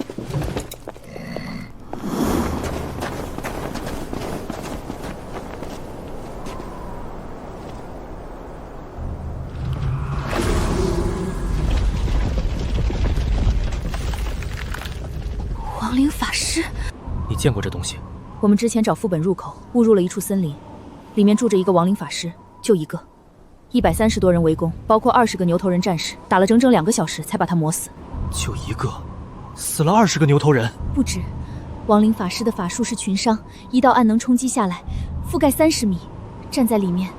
J: 法师，
G: 你见过这东西？
J: 我们之前找副本入口，误入了一处森林，里面住着一个亡灵法师，就一个，130多人围攻，包括20个牛头人战士，打了整整2个小时才把他磨死。
B: 就一个，死了20个牛头人？
J: 不止，亡灵法师的法术是群伤，一道暗能冲击下来，覆盖30米，站在里面，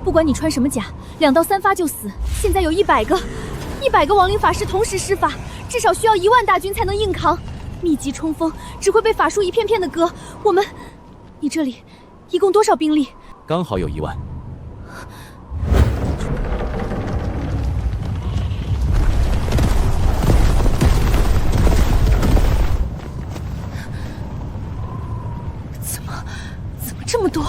J: 不管你穿什么甲，2到3发就死。现在有100个亡灵法师同时施法，至少需要1万大军才能硬扛。密集冲锋只会被法术一片片的割。你这里一共多少兵力？
E: 刚好有1万。
J: 怎么这么多？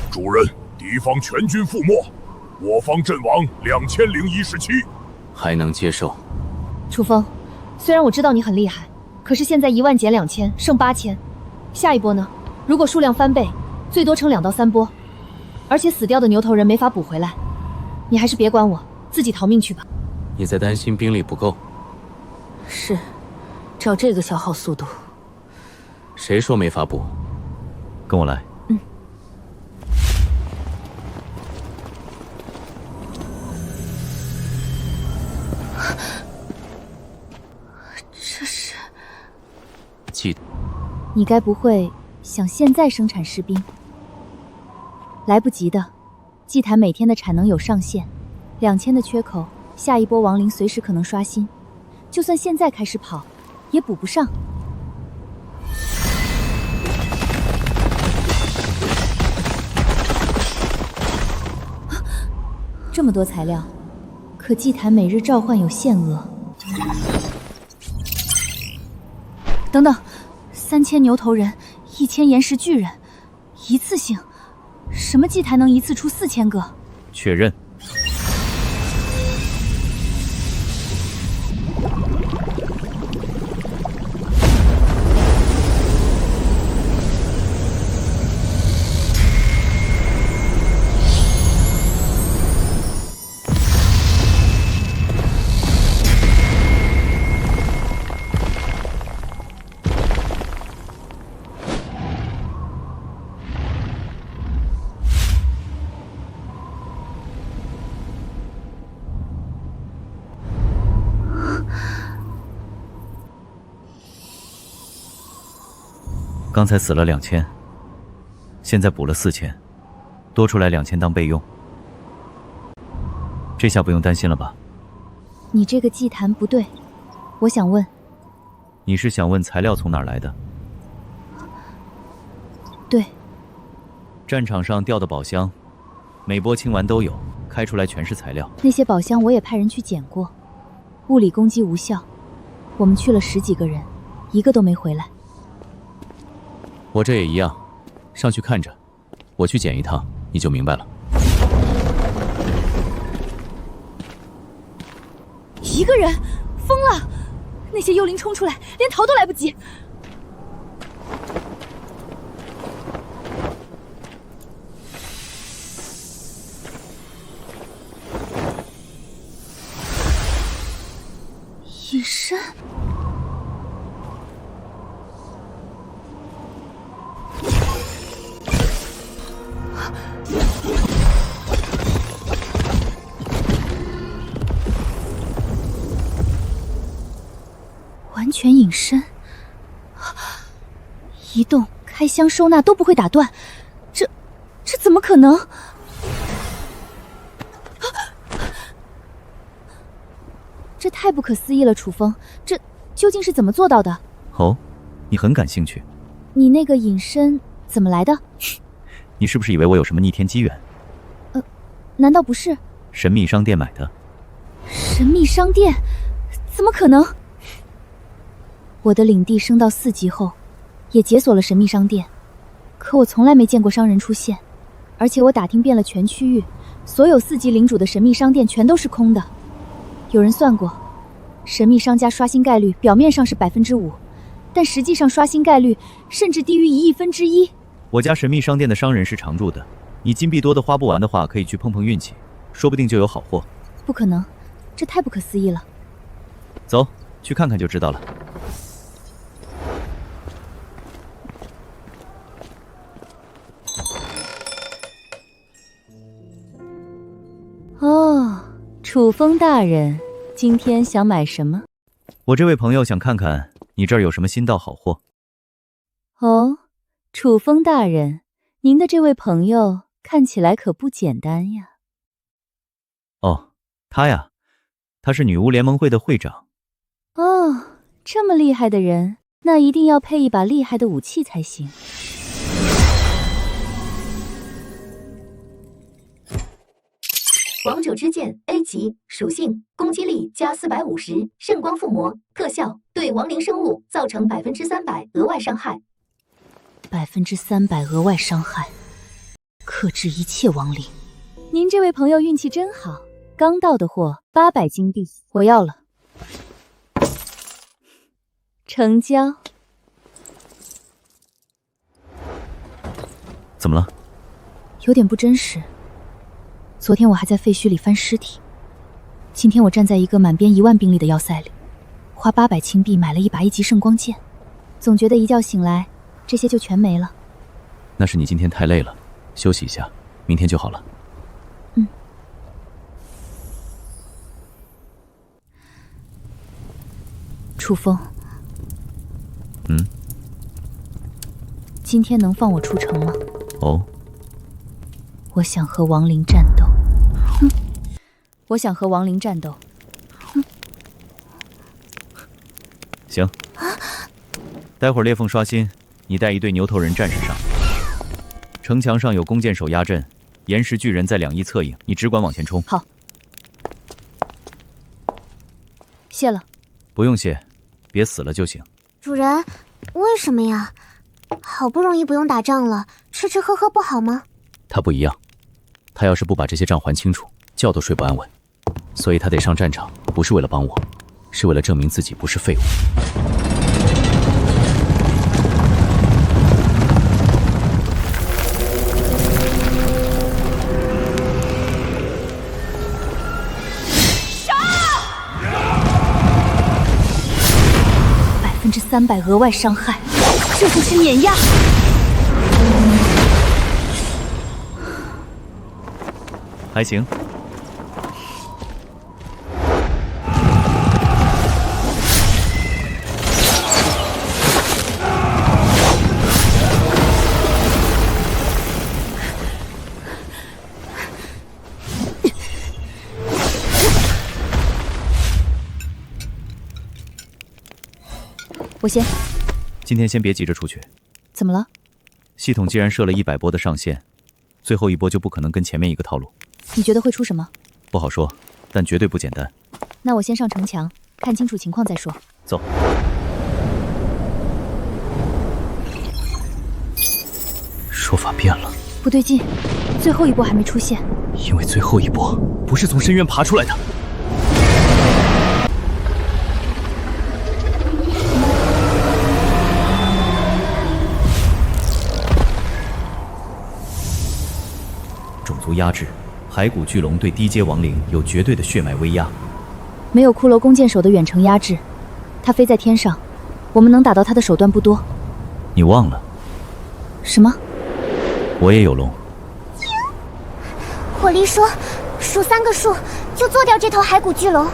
L: 主人，敌方全军覆没，我方阵亡2017，
E: 还能接受。
J: 楚风，虽然我知道你很厉害，可是现在1万减2000，剩8000，下一波呢？如果数量翻倍，最多撑2到3波，而且死掉的牛头人没法补回来，你还是别管我，自己逃命去吧。
E: 你在担心兵力不够？
J: 是，照这个消耗速度，
E: 谁说没法补？
B: 跟我来。
J: 这是……
E: 记得，
J: 你该不会想现在生产士兵？来不及的，祭坛每天的产能有上限，2000的缺口，下一波亡灵随时可能刷新，就算现在开始跑，也补不上。这么多材料，可祭坛每日召唤有限额。等等，3000牛头人，1000岩石巨人，一次性，什么祭坛能一次出4000个？
B: 确认。刚才死了2000，现在补了4000，多出来2000当备用。这下不用担心了吧？
J: 你这个祭坛不对，我想问。
B: 你是想问材料从哪儿来的？
J: 对。
B: 战场上掉的宝箱，每波清完都有，开出来全是材料。
J: 那些宝箱我也派人去捡过，物理攻击无效。我们去了10几个人，一个都没回来。
E: 我这也一样，上去看着，我去捡一趟，你就明白了。
J: 一个人，疯了！那些幽灵冲出来，连逃都来不及。隐身。完全隐身，移动、开箱、收纳都不会打断，这怎么可能？这太不可思议了，楚风，这究竟是怎么做到的？
B: 哦，你很感兴趣。
J: 你那个隐身怎么来的？
B: 你是不是以为我有什么逆天机缘？
J: 难道不是？
B: 神秘商店买的。
J: 神秘商店？怎么可能？我的领地升到4级后，也解锁了神秘商店，可我从来没见过商人出现，而且我打听遍了全区域，所有4级领主的神秘商店全都是空的。有人算过，神秘商家刷新概率表面上是5%，但实际上刷新概率甚至低于1亿分之一。
B: 我家神秘商店的商人是常驻的，你金币多的花不完的话，可以去碰碰运气，说不定就有好货。
J: 不可能，这太不可思议了。
B: 走，去看看就知道了。
J: 哦，楚风大人，今天想买什么？
B: 我这位朋友想看看你这儿有什么新到好货。
J: 哦，楚风大人，您的这位朋友看起来可不简单呀。
B: 哦，他呀，他是女巫联盟会的会长。
J: 哦，这么厉害的人，那一定要配一把厉害的武器才行。
A: 王九之剑 A 级，属性攻击力加450，圣光附魔，特效对亡灵生物造成300%额外伤害。
J: 300%额外伤害，克制一切亡灵。您这位朋友运气真好，刚到的货800金币，我要了。成交。
B: 怎么了？
J: 有点不真实。昨天我还在废墟里翻尸体，今天我站在一个满编1万兵力的要塞里，花800金币买了一把1级圣光剑，总觉得一觉醒来，这些就全没了。
B: 那是你今天太累了，休息一下，明天就好了。
J: 楚风。
B: 嗯？
J: 今天能放我出城吗？
B: 哦。
J: 我想和亡灵战斗。我想和亡灵战斗。
B: 行。待会儿裂缝刷新，你带一队牛头人战士上。城墙上有弓箭手压阵，岩石巨人在2翼策应，你只管往前冲。
J: 好。谢了。
B: 不用谢，别死了就行。
H: 主人，为什么呀？好不容易不用打仗了，吃吃喝喝不好吗？
B: 他不一样，他要是不把这些账还清楚，觉都睡不安稳。所以他得上战场，不是为了帮我，是为了证明自己不是废物。
J: 300%额外伤害，这就是碾压。
B: 还行。
J: 我先。
B: 今天先别急着出去。
J: 怎么了？
B: 系统既然设了100波的上限，最后一波就不可能跟前面一个套路。
J: 你觉得会出什么？
B: 不好说，但绝对不简单。
J: 那我先上城墙，看清楚情况再说。
B: 走。说法变了。
J: 不对劲，最后一波还没出现。
B: 因为最后一波不是从深渊爬出来的。种族压制，骸骨巨龙对低阶亡灵有绝对的血脉威压。
J: 没有骷髅弓箭手的远程压制，它飞在天上，我们能打到它的手段不多。
B: 你忘了？
J: 什么？
B: 我也有龙。
H: 火力说，数3个数就做掉这头骸骨巨龙。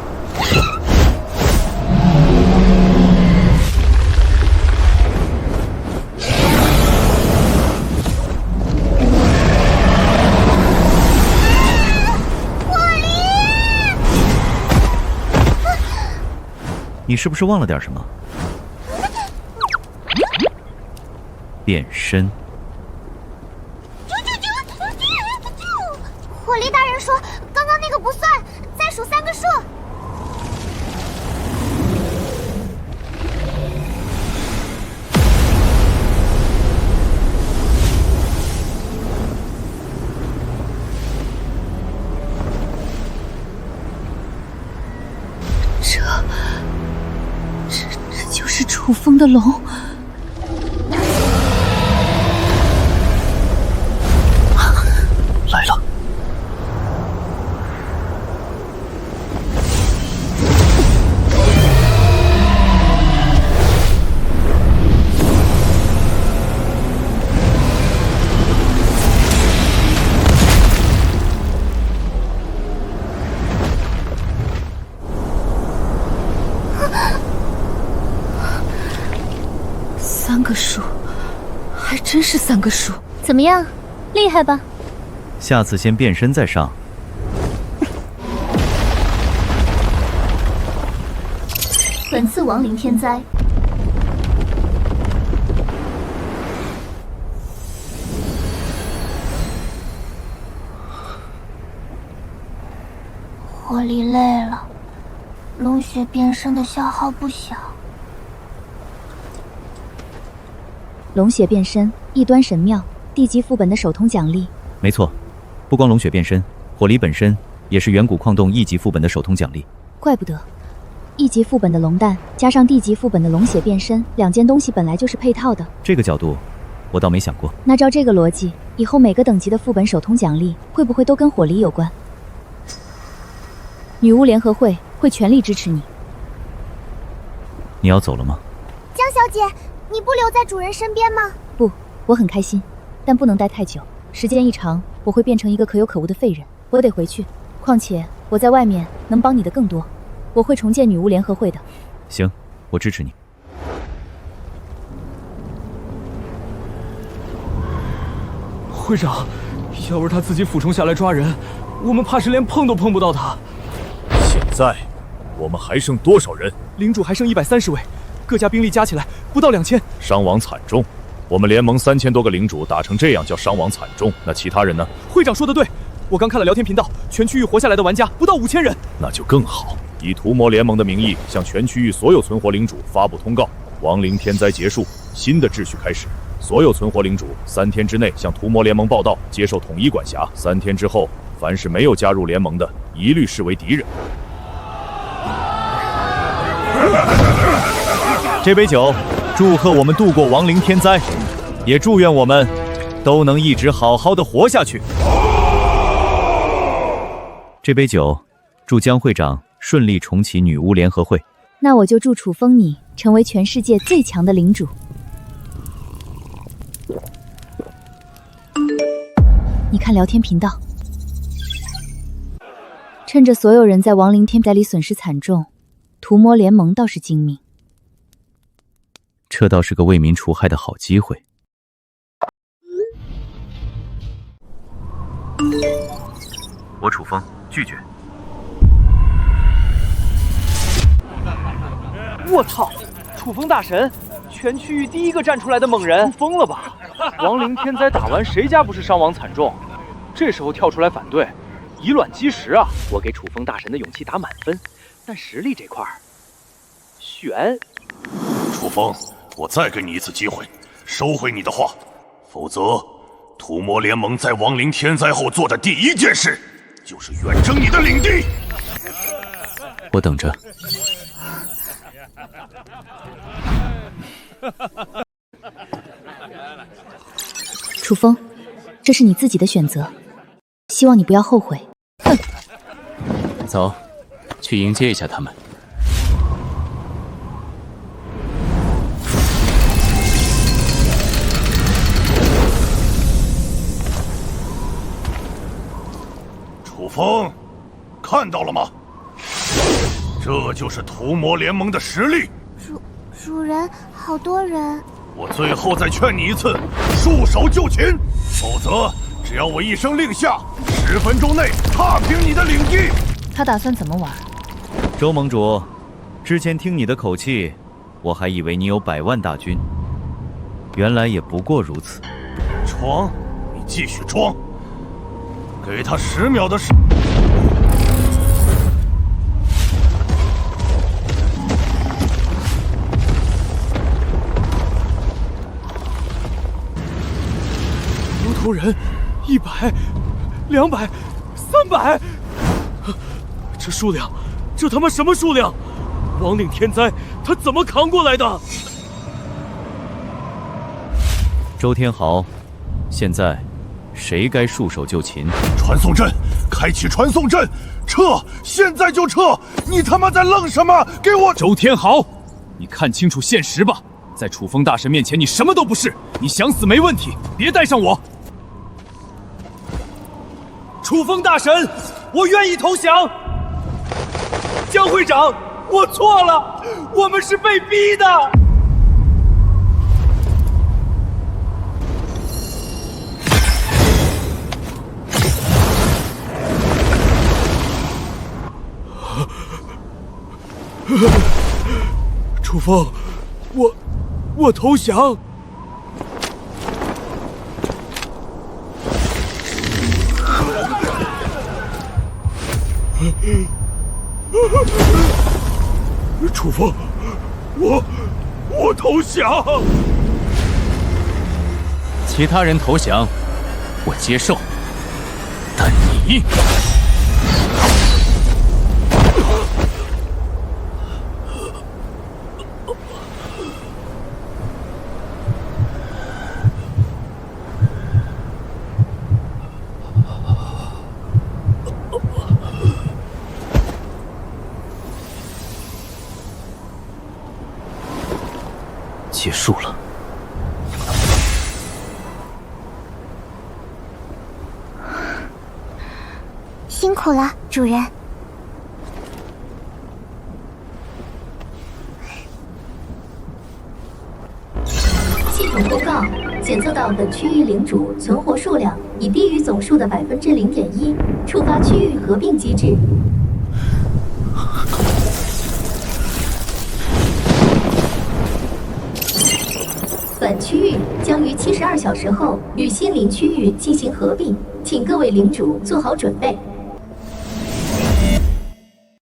B: 你是不是忘了点什么？变身。
H: 火力大人说，刚刚那个不算，再数3个数。
J: 这就是楚风的龙。
B: 来了。
J: 3个数，还真是3个数。
A: 怎么样，厉害吧？
B: 下次先变身再上。
A: 本次亡灵天灾。
H: 火力累了，龙血变身的消耗不小。
F: 龙血变身，异端神妙，地级副本的首通奖励。
B: 没错，不光龙血变身，火力本身也是远古矿洞1级副本的首通奖励。
F: 怪不得，1级副本的龙蛋加上地级副本的龙血变身，2件东西本来就是配套的。
B: 这个角度，我倒没想过。
F: 那照这个逻辑，以后每个等级的副本首通奖励会不会都跟火力有关？女巫联合会会全力支持你。
B: 你要走了吗？
H: 江小姐，你不留在主人身边吗？
F: 不，我很开心，但不能待太久。时间一长，我会变成一个可有可无的废人，我得回去。况且我在外面能帮你的更多，我会重建女巫联合会的。
B: 行，我支持你。
C: 会长，要不是他自己俯冲下来抓人，我们怕是连碰都碰不到他。
L: 现在我们还剩多少人？
C: 领主还剩130位，各家兵力加起来不到2000，
L: 伤亡惨重。我们联盟3000多个领主打成这样叫伤亡惨重，那其他人呢？
C: 会长说的对，我刚看了聊天频道，全区域活下来的玩家不到5000人。
L: 那就更好，以屠魔联盟的名义向全区域所有存活领主发布通告：亡灵天灾结束，新的秩序开始。所有存活领主3天之内向屠魔联盟报到，接受统一管辖。3天之后，凡是没有加入联盟的，一律视为敌人。
B: 这杯酒，祝贺我们度过亡灵天灾，也祝愿我们都能一直好好的活下去。这杯酒，祝江会长顺利重启女巫联合会。
F: 那我就祝楚风你成为全世界最强的领主。你看聊天频道，趁着所有人在亡灵天灾里损失惨重，屠魔联盟倒是精明。
B: 这倒是个为民除害的好机会。
D: 我楚风拒绝。
C: 我操！楚风大神，全区域第一个站出来的猛人，疯了吧？亡灵天灾打完，谁家不是伤亡惨重？这时候跳出来反对，以卵击石啊！我给楚风大神的勇气打满分，但实力这块儿悬。
L: 楚风，我再给你一次机会，收回你的话，否则屠魔联盟在亡灵天灾后做的第一件事，就是远征你的领地。
B: 我等着。
F: 楚风，这是你自己的选择，希望你不要后悔。哼！
E: 走，去迎接一下他们。
L: 楚风，看到了吗？这就是屠魔联盟的实力。
H: 主人，好多人。
L: 我最后再劝你一次，束手就擒，否则只要我一声令下，10分钟内踏平你的领地。
J: 他打算怎么玩？
B: 周盟主，之前听你的口气，我还以为你有100万大军。原来也不过如此。
L: 装，你继续装，给他10秒的时。
C: 牛头人，100、200、300，这数量，这他妈什么数量？亡灵天灾，他怎么扛过来的？
E: 周天豪，现在谁该束手就擒？
L: 传送阵，开启传送阵，撤！现在就撤！你他妈在愣什么？给我！
C: 周天豪，你看清楚现实吧，在楚风大神面前，你什么都不是。你想死没问题，别带上我。楚风大神，我愿意投降。江会长，我错了，我们是被逼的。楚风，我投降。楚风，我投降。
K: 其他人投降，我接受，但你。
B: 结束了。
H: 辛苦了，主人。
A: 系统报告，检测到本区域领主存活数量已低于总数的0.1%，触发区域合并机制。本区域将于72小时后与新领区域进行合并，请各位领主做好准备。